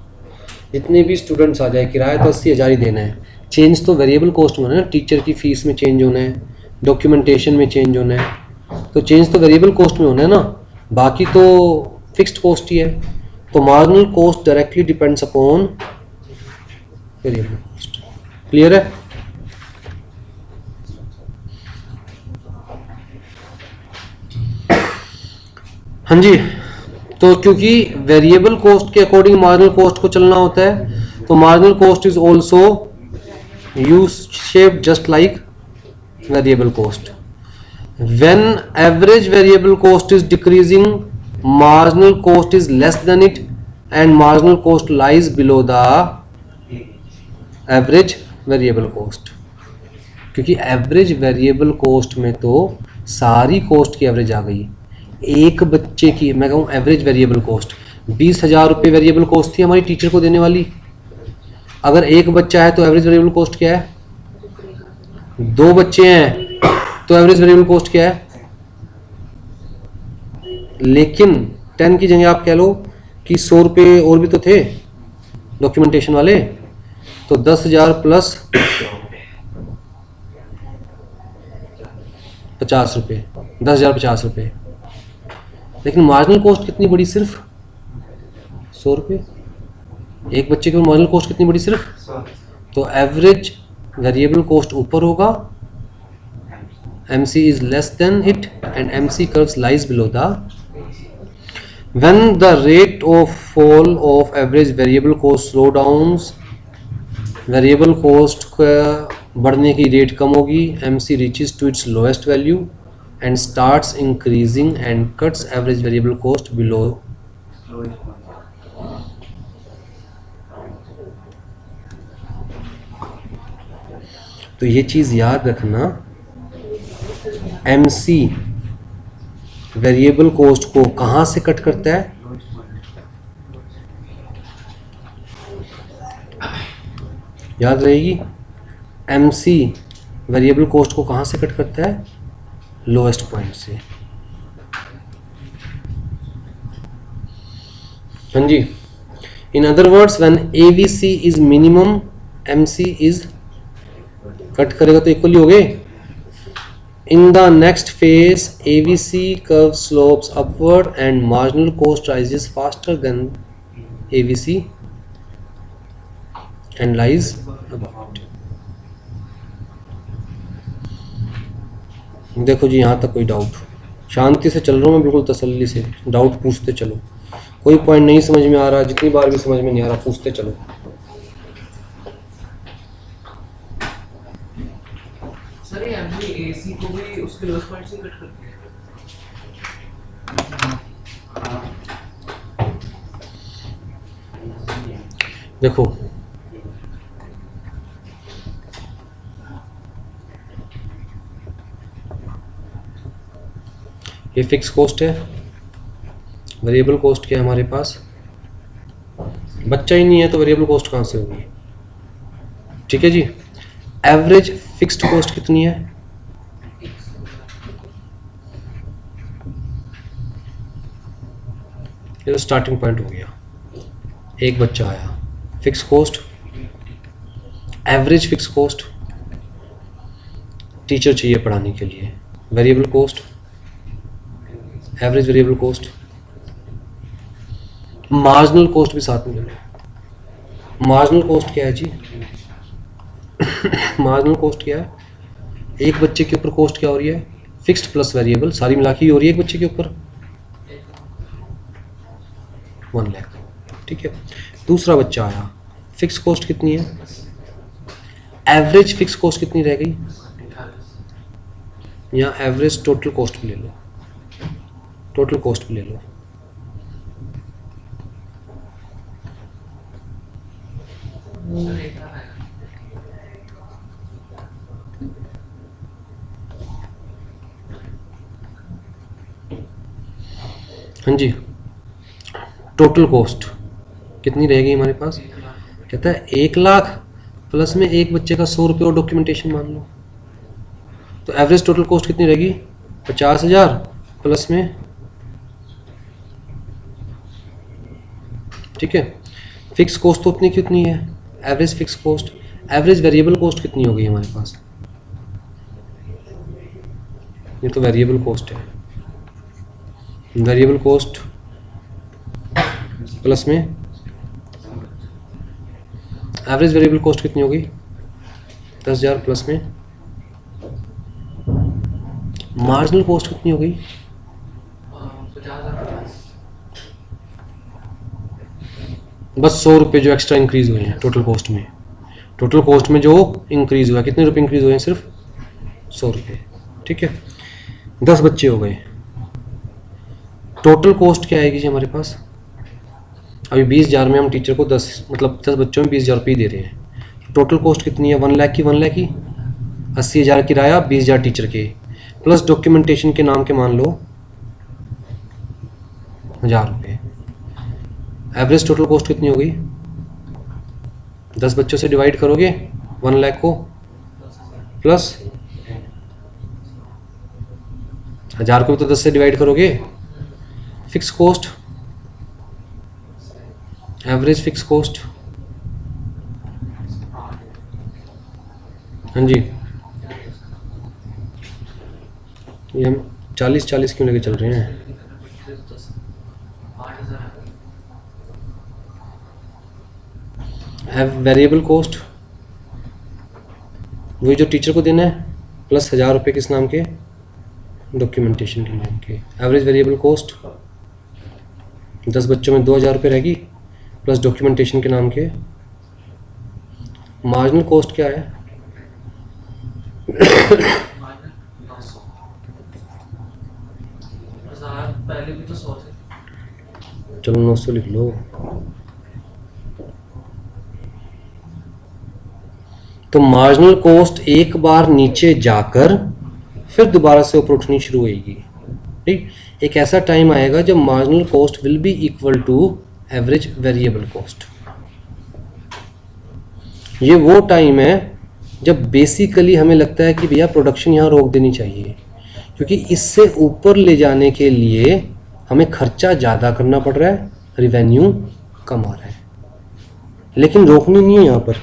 जितने भी स्टूडेंट्स आ जाए, किराया तो 80,000 ही देना है, चेंज तो वेरिएबल कॉस्ट में होना है, टीचर की फीस में चेंज होना है, डॉक्यूमेंटेशन में चेंज होना है, तो चेंज तो वेरिएबल कॉस्ट में होना है ना, बाकी तो फिक्स्ड कॉस्ट ही है। तो marginal cost directly depends upon variable cost. Clear है? हाँ जी। तो क्योंकि वेरिएबल कॉस्ट के अकॉर्डिंग मार्जिनल कॉस्ट को चलना होता है, तो marginal cost is also U shape just like variable cost. When average variable cost is decreasing, marginal cost is less than it, and marginal cost lies below the average variable cost। क्योंकि average variable cost में तो सारी cost की average आ गई, एक बच्चे की मैं कहूँ average variable cost 20,000 रुपये variable cost थी हमारी टीचर को देने वाली। अगर एक बच्चा है तो average variable cost क्या है, 2 बच्चे हैं तो एवरेज वेरिएबल कॉस्ट क्या है। लेकिन 10 की जगह आप कह लो कि 100 रुपये और भी तो थे डॉक्यूमेंटेशन वाले, तो 10,000 प्लस 50 रुपये, 10,000 50 रुपये। लेकिन मार्जिनल कॉस्ट कितनी बड़ी, सिर्फ 100 रुपये। एक बच्चे की मार्जिनल कॉस्ट कितनी बड़ी, सिर्फ। तो एवरेज वेरिएबल कॉस्ट ऊपर होगा, MC is less than it, and MC curves lies below the। When the rate of fall of average variable cost slow downs, variable cost का बढ़ने की रेट कम होगी, MC reaches to its lowest value and starts increasing and cuts average variable cost below। तो ये चीज़ याद रखना, MC variable cost को कहां से कट करता है, याद रहेगी। MC वेरिएबल कॉस्ट को कहां से कट करता है, लोएस्ट पॉइंट से। हाँ जी। In other words when AVC is minimum, MC is cut करेगा तो इक्वली हो गए। In the next phase, AVC curve slopes upward and marginal cost rises faster than AVC and lies above it। देखो जी, यहाँ तक कोई डाउट? शांति से चल रहा हूँ मैं, बिल्कुल तसल्ली से, डाउट पूछते चलो। कोई पॉइंट नहीं समझ में आ रहा, जितनी बार भी समझ में नहीं आ रहा, पूछते चलो। AC को भी उसके लोएस्ट पॉइंट से कट करती है। देखो ये फिक्स कॉस्ट है, वेरिएबल कॉस्ट क्या है हमारे पास, बच्चा ही नहीं है तो वेरिएबल कॉस्ट कहाँ से होगी। ठीक है जी। एवरेज फिक्स्ड कॉस्ट कितनी है, ये तो स्टार्टिंग पॉइंट हो गया, एक बच्चा आया, fix cost, average fix cost, teacher चाहिए पढ़ाने के लिए, variable cost, average variable cost, marginal cost भी साथ में ले लो। मार्जिनल कॉस्ट क्या है जी? मार्जिनल कॉस्ट क्या है? एक बच्चे के ऊपर कॉस्ट क्या हो रही है? फिक्स्ड प्लस वेरिएबल सारी मिला के हो रही है एक बच्चे के ऊपर 1 लाख, ठीक है। दूसरा बच्चा आया, फिक्स कॉस्ट कितनी है? एवरेज फिक्स कॉस्ट कितनी रह गई? या एवरेज टोटल कॉस्ट भी ले लो, टोटल कॉस्ट भी ले लो। हाँ जी, टोटल कॉस्ट कितनी रहेगी हमारे पास? कहता है 1 लाख प्लस में एक बच्चे का 100 रुपये और डॉक्यूमेंटेशन मान लो, तो एवरेज टोटल कॉस्ट कितनी रहेगी? 50,000 प्लस में, ठीक है। फिक्स कॉस्ट तो उतनी कितनी है? Average fix cost, average variable cost कितनी हो गई हमारे पास? ये तो वेरिएबल कॉस्ट है, वेरिएबल कॉस्ट प्लस में एवरेज वेरिएबल कॉस्ट कितनी होगी? 10,000 प्लस में मार्जिनल कॉस्ट कितनी हो गई? 50,000। बस 100 रुपये जो एक्स्ट्रा इंक्रीज हुए हैं टोटल कॉस्ट में। टोटल कॉस्ट में जो इंक्रीज हुआ, कितने रुपए इंक्रीज हुए हैं? सिर्फ 100 रुपये, ठीक है। 10 बच्चे हो गए, टोटल कॉस्ट क्या आएगी जी हमारे पास? अभी 20,000 में हम टीचर को 10 बच्चों में 20,000 रुपये दे रहे हैं। टोटल कॉस्ट कितनी है? 1 लाख की 80,000 किराया, 20,000 टीचर के, प्लस डॉक्यूमेंटेशन के नाम के मान लो 1,000 रुपये। एवरेज टोटल कॉस्ट कितनी हो गई? 10 बच्चों से डिवाइड करोगे 1 लाख को, प्लस 1,000 को भी तो 10 से डिवाइड करोगे। Fix cost, average fix cost, हाँ जी, ये हम 40 क्यों लेके चल रहे हैं? वेरिएबल कॉस्ट वही जो टीचर को देना है, प्लस 1,000 रुपये किस नाम के? डॉक्यूमेंटेशन के नाम के। एवरेज वेरिएबल कॉस्ट 10 बच्चों में 2,000 रुपये रहेगी, प्लस डॉक्यूमेंटेशन के नाम के। मार्जिनल कॉस्ट क्या है? पहले भी तो 100 थे। चलो 900 लिख लो। तो मार्जिनल कॉस्ट एक बार नीचे जाकर फिर दोबारा से ऊपर उठनी शुरू होगी, ठीक। एक ऐसा टाइम आएगा जब marginal cost will be equal to average variable cost. ये वो टाइम है जब बेसिकली हमें लगता है कि भैया प्रोडक्शन यहाँ रोक देनी चाहिए, क्योंकि इससे ऊपर ले जाने के लिए हमें खर्चा ज़्यादा करना पड़ रहा है, रिवेन्यू कम आ रहा है। लेकिन रोकनी नहीं है, यहाँ पर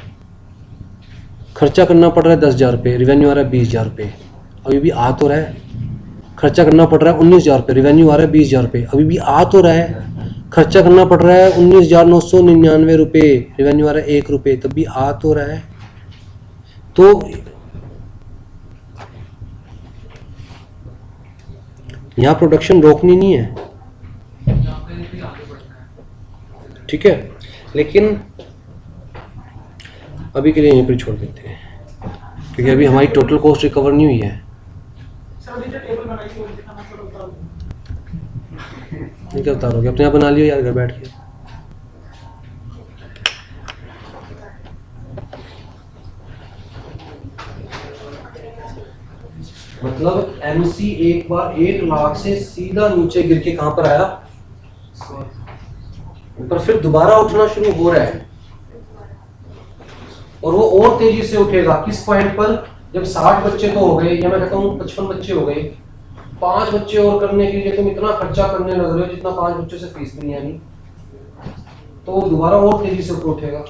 खर्चा करना पड़ रहा है 10,000 रुपये, रिवेन्यू आ रहा है 20,000 रुपये, अभी भी आ तो रहा है। खर्चा करना पड़ रहा है 19,000 रुपये, रिवेन्यू आ रहा है 20,000 रुपये, अभी भी आ तो रहा है। खर्चा करना पड़ रहा है 19,999 रुपये, रिवेन्यू आ रहा है 1 रुपये, तब भी आ तो रहा है। तो यहाँ प्रोडक्शन रोकनी नहीं है, ठीक है। लेकिन अभी के लिए यहीं पर छोड़ देते हैं, क्योंकि अभी हमारी टोटल कॉस्ट रिकवर नहीं हुई है। ये क्या उतारोगे? अपने आप बना लियो यार घर बैठ के। मतलब एमसी एक बार 1 लाख से सीधा नीचे गिर के कहां पर आया? पर फिर दोबारा उठना शुरू हो रहा है, और वो और तेजी से उठेगा। किस पॉइंट पर? जब 60 बच्चे तो हो गए, या मैं कहता हूँ 55 बच्चे हो गए, 5 बच्चे और करने के लिए तुम इतना खर्चा करने लग रहे हो जितना 5 बच्चों से फीस भी नहीं आनी, तो दोबारा और तेजी से ऊपर उठेगा।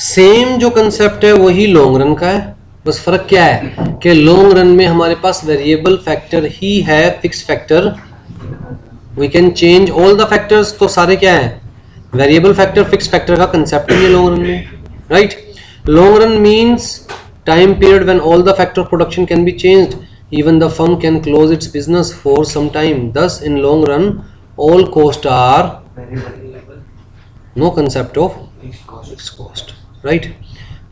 सेम जो कंसेप्ट है वही लॉन्ग रन का है, बस फर्क क्या है कि लॉन्ग रन में हमारे पास वेरिएबल फैक्टर ही है, fix factor we can change all the factors, तो सारे क्या है वेरिएबल फैक्टर, फिक्स फैक्टर का कंसेप्ट ही है लॉन्ग रन में, राइट। Long run means time period when all the factor of production can be changed, even the firm can close its business for some time, thus in long run all costs are no concept of fixed cost, right।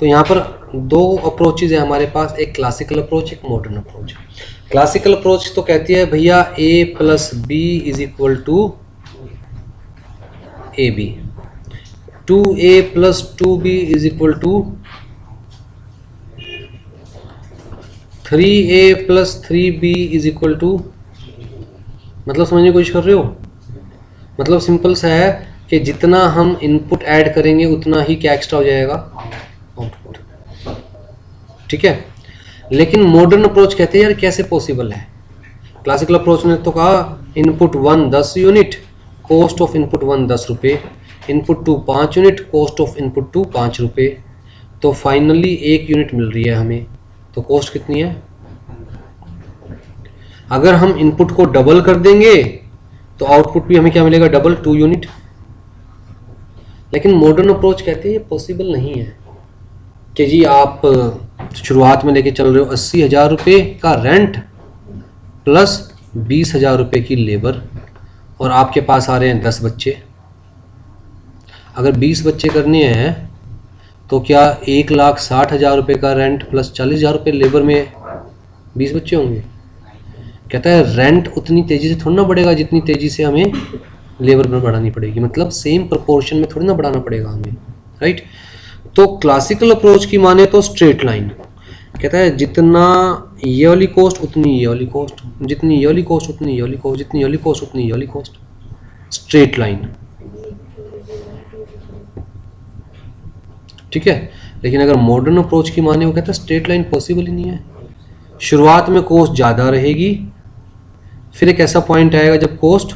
तो यहाँ पर दो approaches है हमारे पास, एक classical approach, एक modern approach. Classical approach तो कहती है भैया a plus b is equal to a b, 2a plus 2b is equal to 3a plus 3b is equal to, मतलब समझने की कोशिश कर रहे हो, मतलब सिंपल सा है कि जितना हम इनपुट ऐड करेंगे उतना ही क्या एक्स्ट्रा हो जाएगा आउटपुट, ठीक है। लेकिन मॉडर्न अप्रोच कहते हैं यार कैसे पॉसिबल है। क्लासिकल अप्रोच ने तो कहा input 1 10 unit, cost of input 1 10 रुपये, input 2 5 unit, cost of input 2 5 रुपये, तो फाइनली 1 यूनिट मिल रही है हमें, तो कॉस्ट कितनी है। अगर हम इनपुट को डबल कर देंगे तो आउटपुट भी हमें क्या मिलेगा डबल, 2 यूनिट। लेकिन मॉडर्न अप्रोच कहते हैं ये पॉसिबल नहीं है कि जी आप शुरुआत में लेके चल रहे हो 80,000 रुपये का रेंट प्लस 20,000 रुपये की लेबर, और आपके पास आ रहे हैं 10 बच्चे। अगर 20 बच्चे करने हैं तो क्या 1,60,000 रुपये का रेंट प्लस 40,000 रुपये लेबर में 20 बच्चे होंगे। कहता है रेंट उतनी तेज़ी से थोड़ा ना बढ़ेगा जितनी तेज़ी से हमें लेबर में बढ़ानी पड़ेगी, मतलब सेम प्रोपोर्शन में थोड़ी ना बढ़ाना पड़ेगा हमें, राइट। तो क्लासिकल अप्रोच की माने तो स्ट्रेट लाइन, कहता है जितना ये वाली कॉस्ट उतनी ये वाली कॉस्ट, जितनी ये वाली कॉस्ट उतनी ये वाली कॉस्ट, जितनी ये वाली कॉस्ट उतनी ये वाली कॉस्ट, स्ट्रेट लाइन, ठीक है। लेकिन अगर मॉडर्न अप्रोच की माने वो कहता है स्ट्रेट लाइन पॉसिबल ही नहीं है। शुरुआत में कॉस्ट ज़्यादा रहेगी, फिर एक ऐसा पॉइंट आएगा जब कॉस्ट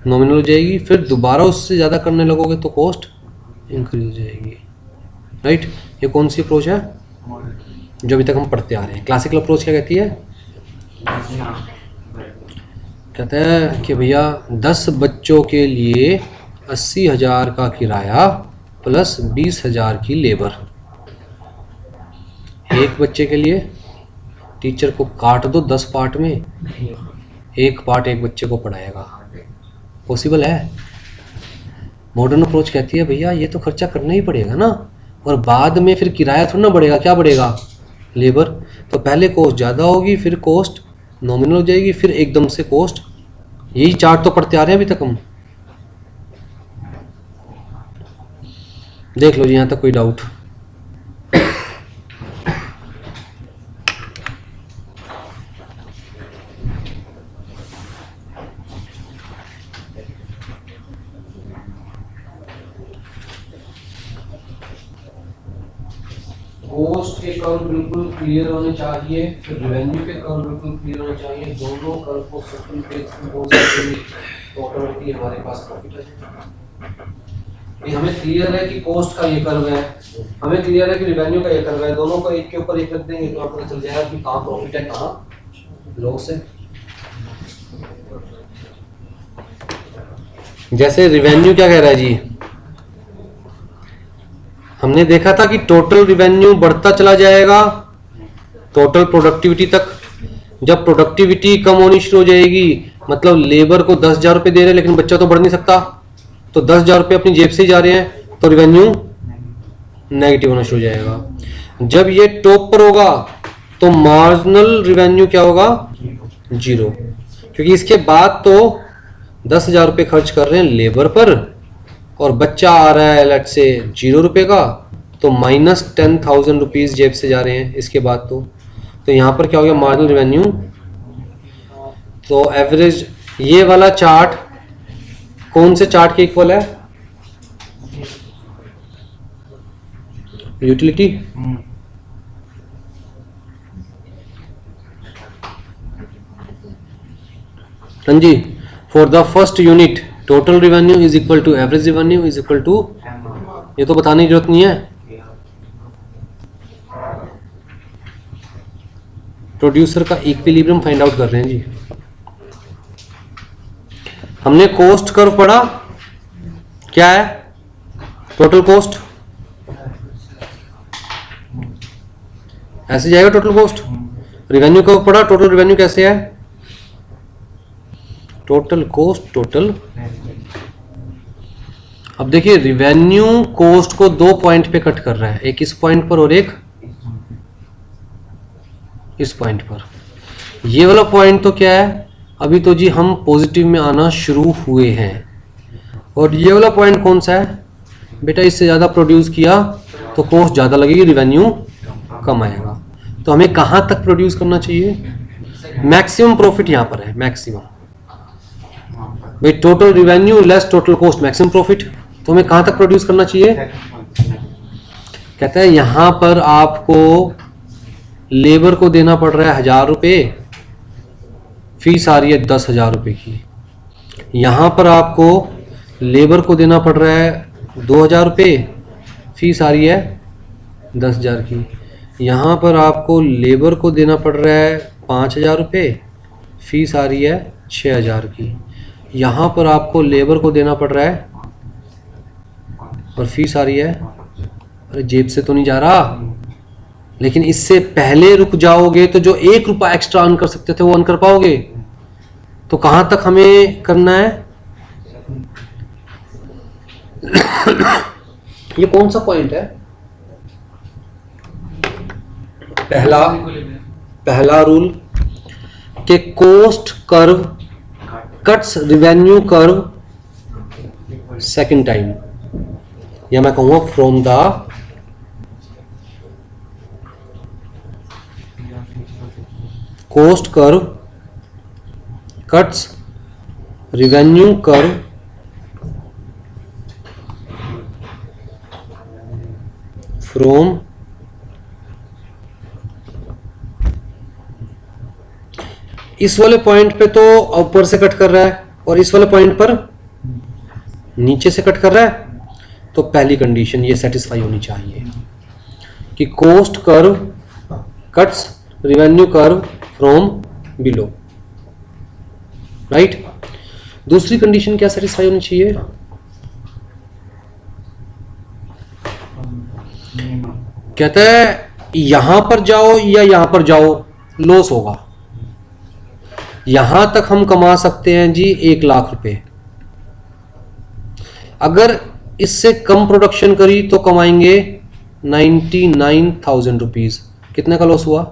नॉमिनल हो जाएगी, फिर दोबारा उससे ज़्यादा करने लगोगे तो कॉस्ट इंक्रीज हो जाएगी, राइट। ये कौन सी अप्रोच है जो अभी तक हम पढ़ते आ रहे हैं। क्लासिकल अप्रोच क्या कहती है, कहता है कि भैया 10 बच्चों के लिए 80,000 का किराया प्लस 20,000 की लेबर, एक बच्चे के लिए टीचर को काट दो 10 पार्ट में, एक पार्ट एक बच्चे को पढ़ाएगा, पॉसिबल है। मॉडर्न अप्रोच कहती है भैया ये तो खर्चा करना ही पड़ेगा ना, और बाद में फिर किराया थोड़ा ना बढ़ेगा, क्या बढ़ेगा लेबर, तो पहले कॉस्ट ज़्यादा होगी, फिर कॉस्ट नॉमिनल हो जाएगी, फिर एकदम से कॉस्ट, यही चार्ट तो पढ़ते आ रहे हैं अभी तक हम। देख लो जी यहाँ तक कोई डाउट। कॉस्ट के कर्व बिल्कुल क्लियर होने चाहिए, फिर रेवेन्यू के कर्व बिल्कुल क्लियर होने चाहिए, दोनों कर्व को सिंपल पेज में बोल सकते हैं तो ऑटोमेटिकली हमारे पास प्रॉफिट है। हमें क्लियर है कि कॉस्ट का ये कर्व है, हमें क्लियर है कि रेवेन्यू का ये कर्व है, दोनों को एक के ऊपर एक रख देंगे तो आपको पता चल जाएगा कि कहाँ प्रॉफिट है कहाँ लॉस है। जैसे रेवेन्यू क्या कह रहा है जी, हमने देखा था कि टोटल रिवेन्यू बढ़ता चला जाएगा टोटल प्रोडक्टिविटी तक। जब प्रोडक्टिविटी कम होनी शुरू हो जाएगी, मतलब लेबर को 10,000 रुपये दे रहे हैं लेकिन बच्चा तो बढ़ नहीं सकता, तो 10,000 रुपये अपनी जेब से ही जा रहे हैं, तो रिवेन्यू नेगेटिव होना शुरू हो जाएगा। जब ये टॉप पर होगा तो मार्जिनल रेवेन्यू क्या होगा? 0, क्योंकि इसके बाद तो 10,000 रुपये खर्च कर रहे हैं लेबर पर और बच्चा आ रहा है लेट्स से 0 रुपये का, तो -10,000 रुपीज़ जेब से जा रहे हैं इसके बाद तो यहाँ पर क्या हो गया? Marginal revenue. तो एवरेज ये वाला चार्ट कौन से चार्ट के इक्वल है? यूटिलिटी। हाँ जी, for the first unit total revenue is equal to average revenue is equal to, ये तो बताने की जरूरत नहीं है। प्रोड्यूसर का इक्विलिब्रियम फाइंड आउट कर रहे हैं जी। हमने कॉस्ट कर्व पढ़ा, क्या है? टोटल कॉस्ट ऐसे जाएगा, टोटल कॉस्ट। रेवेन्यू कर्व पढ़ा, टोटल रेवेन्यू कैसे है? Total cost total. अब देखिए रेवेन्यू कॉस्ट को 2 पॉइंट पे कट कर रहा है, एक इस पॉइंट पर और एक इस पॉइंट पर। ये वाला पॉइंट तो क्या है? अभी तो जी हम पॉजिटिव में आना शुरू हुए हैं। और ये वाला पॉइंट कौन सा है? बेटा इससे ज़्यादा प्रोड्यूस किया तो कॉस्ट ज़्यादा लगेगी, रेवेन्यू कम आएगा। तो हमें कहाँ तक प्रोड्यूस करना चाहिए? मैक्सिमम प्रॉफिट यहाँ पर है, मैक्सिमम। भाई total revenue less total cost maximum profit, तो हमें कहाँ तक प्रोड्यूस करना चाहिए? कहता है यहाँ पर आपको लेबर को देना पड़ रहा है 1,000 रुपये, फीस आ रही है 10,000 रुपये की। यहाँ पर आपको लेबर को देना पड़ रहा है 2,000 रुपये, फीस आ रही है 10,000 की। यहाँ पर आपको लेबर को देना पड़ रहा है 5,000 रुपये, फीस आ रही है 6,000 की। यहाँ पर आपको लेबर को देना पड़ रहा है और फीस आ रही है, अरे जेब से तो नहीं जा रहा, लेकिन इससे पहले रुक जाओगे तो जो 1 रुपया एक्स्ट्रा अर्न कर सकते थे वो अर्न कर पाओगे। तो कहां तक हमें करना है? ये कौन सा पॉइंट है? पहला रूल के cost curve cuts revenue curve second time, या मैं कहूंगा from the cost curve cuts revenue curve from इस वाले पॉइंट पे तो ऊपर से कट कर रहा है और इस वाले पॉइंट पर नीचे से कट कर रहा है। तो पहली कंडीशन ये सेटिस्फाई होनी चाहिए कि cost curve cuts revenue curve from below, right. दूसरी कंडीशन क्या सेटिस्फाई होनी चाहिए? कहता है यहां पर जाओ या यहां पर जाओ लॉस होगा। यहां तक हम कमा सकते हैं जी 1,00,000 रुपए, अगर इससे कम प्रोडक्शन करी तो कमाएंगे 99,000 रुपीज। कितने का लॉस हुआ?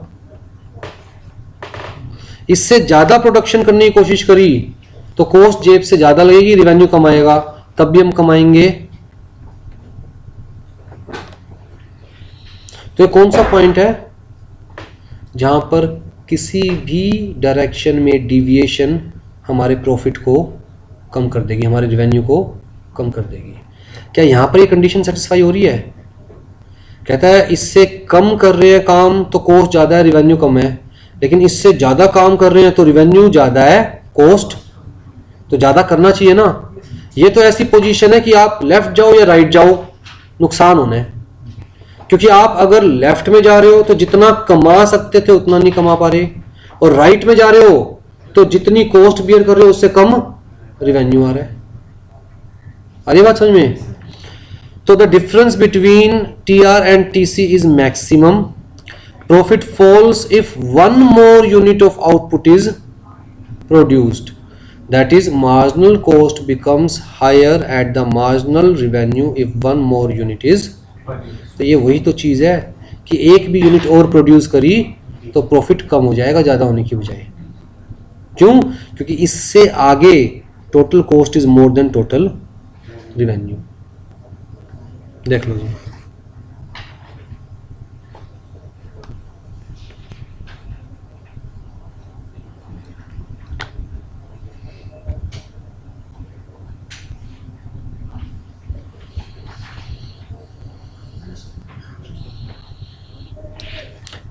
इससे ज्यादा प्रोडक्शन करने की कोशिश करी तो कॉस्ट जेब से ज्यादा लगेगी, रेवेन्यू कमाएगा, तब भी हम कमाएंगे। तो ये कौन सा पॉइंट है जहां पर किसी भी डायरेक्शन में डिविएशन हमारे प्रॉफिट को कम कर देगी, हमारे रेवेन्यू को कम कर देगी? क्या यहां पर ये कंडीशन सेटिस्फाई हो रही है? कहता है इससे कम कर रहे हैं काम तो कॉस्ट ज्यादा है, रेवेन्यू कम है, लेकिन इससे ज्यादा काम कर रहे हैं तो रेवेन्यू ज्यादा है, कॉस्ट तो ज्यादा करना चाहिए ना। ये तो ऐसी पोजीशन है कि आप लेफ्ट जाओ या राइट जाओ नुकसान होना है, क्योंकि आप अगर लेफ्ट में जा रहे हो तो जितना कमा सकते थे उतना नहीं कमा पा रहे, और राइट में जा रहे हो तो जितनी कॉस्ट बियर कर रहे हो उससे कम रेवेन्यू आ रहा है। अरे बात समझ में? तो the difference between TR and TC is maximum, profit falls if one more unit of output is produced, that is marginal cost becomes higher at the marginal revenue if one more unit is. तो ये वही तो चीज है कि एक भी unit और प्रोड्यूस करी तो प्रॉफिट कम हो जाएगा ज़्यादा होने की बजाय। क्यों? क्योंकि इससे आगे total cost is more than total revenue. देख लो जी,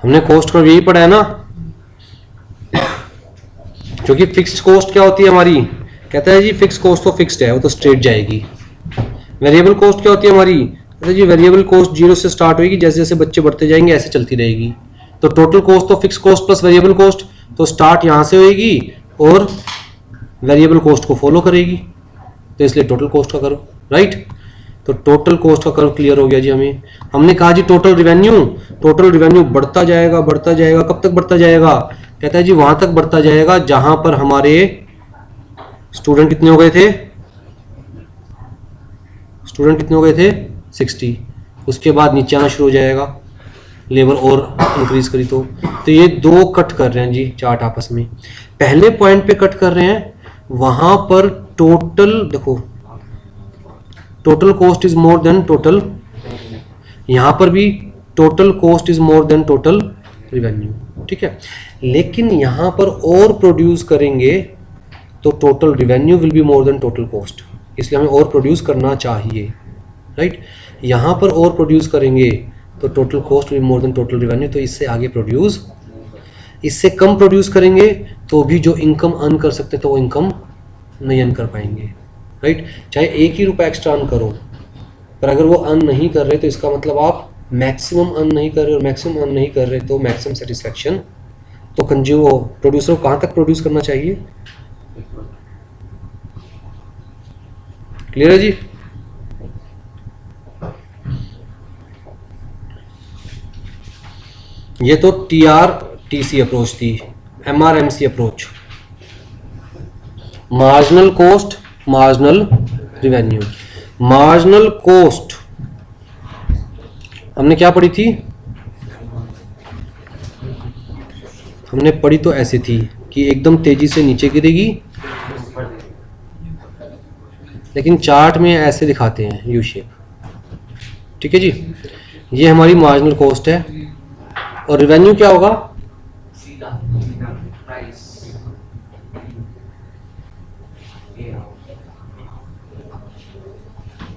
हमने कॉस्ट का यही पढ़ा है ना, क्योंकि फिक्स्ड कॉस्ट क्या होती है हमारी, कहता है जी फिक्स कॉस्ट तो फिक्स्ड है, वो तो स्ट्रेट जाएगी। वेरिएबल कॉस्ट क्या होती है हमारी, कहता है जी वेरिएबल कॉस्ट जीरो से स्टार्ट होगी, जैसे जैसे बच्चे बढ़ते जाएंगे ऐसे चलती रहेगी। तो टोटल कॉस्ट तो fix cost plus variable cost, तो स्टार्ट यहाँ से होगी और वेरिएबल कॉस्ट को फॉलो करेगी, तो इसलिए टोटल कॉस्ट का करो, राइट। तो टोटल कॉस्ट का कर्व क्लियर हो गया जी हमें। हमने कहा जी टोटल रिवेन्यू बढ़ता जाएगा, कब तक बढ़ता जाएगा, कहता है जी वहां तक बढ़ता जाएगा जहां पर हमारे स्टूडेंट कितने हो गए थे, 60। उसके बाद नीचे आना शुरू हो जाएगा, लेबर और इंक्रीज करी तो ये दो कट कर रहे हैं जी चार्ट आपस में। पहले पॉइंट पे कट कर रहे हैं, वहां पर टोटल देखो, total cost is more than total, यहां पर भी total cost is more than total revenue, ठीक है। लेकिन यहां पर और प्रोड्यूस करेंगे तो total revenue will be more than total cost, इसलिए हमें और प्रोड्यूस करना चाहिए, राइट। यहां पर और प्रोड्यूस करेंगे तो total cost will be more than total revenue, तो इससे आगे प्रोड्यूस, इससे कम प्रोड्यूस करेंगे तो भी जो इनकम अर्न कर सकते तो वो इनकम नहीं अर्न कर पाएंगे, राइट। चाहे 1 ही रुपया एक्स्ट्रा अर्न करो, पर अगर वो अर्न नहीं कर रहे तो इसका मतलब आप मैक्सिमम अर्न नहीं कर रहे, और मैक्सिमम अर्न नहीं कर रहे तो मैक्सिमम सेटिस्फैक्शन, तो कंज्यूमर प्रोड्यूसर को कहाँ तक प्रोड्यूस करना चाहिए, क्लियर है जी। ये तो TRTC अप्रोच थी, MRMC approach, marginal cost marginal revenue. Marginal cost हमने क्या पढ़ी थी, हमने पढ़ी तो ऐसे थी कि एकदम तेजी से नीचे गिरेगी, लेकिन चार्ट में ऐसे दिखाते हैं यू शेप, ठीक है जी। ये हमारी मार्जिनल कॉस्ट है, और रिवेन्यू क्या होगा,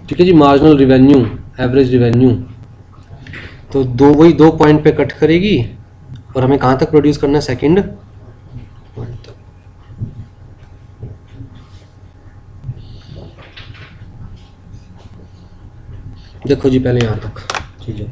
ठीक है जी, मार्जिनल रिवेन्यू, एवरेज रिवेन्यू। तो वही दो पॉइंट पे कट करेगी, और हमें कहां तक प्रोड्यूस करना है, सेकंड पॉइंट तक। देखो जी पहले यहां तक चीजें,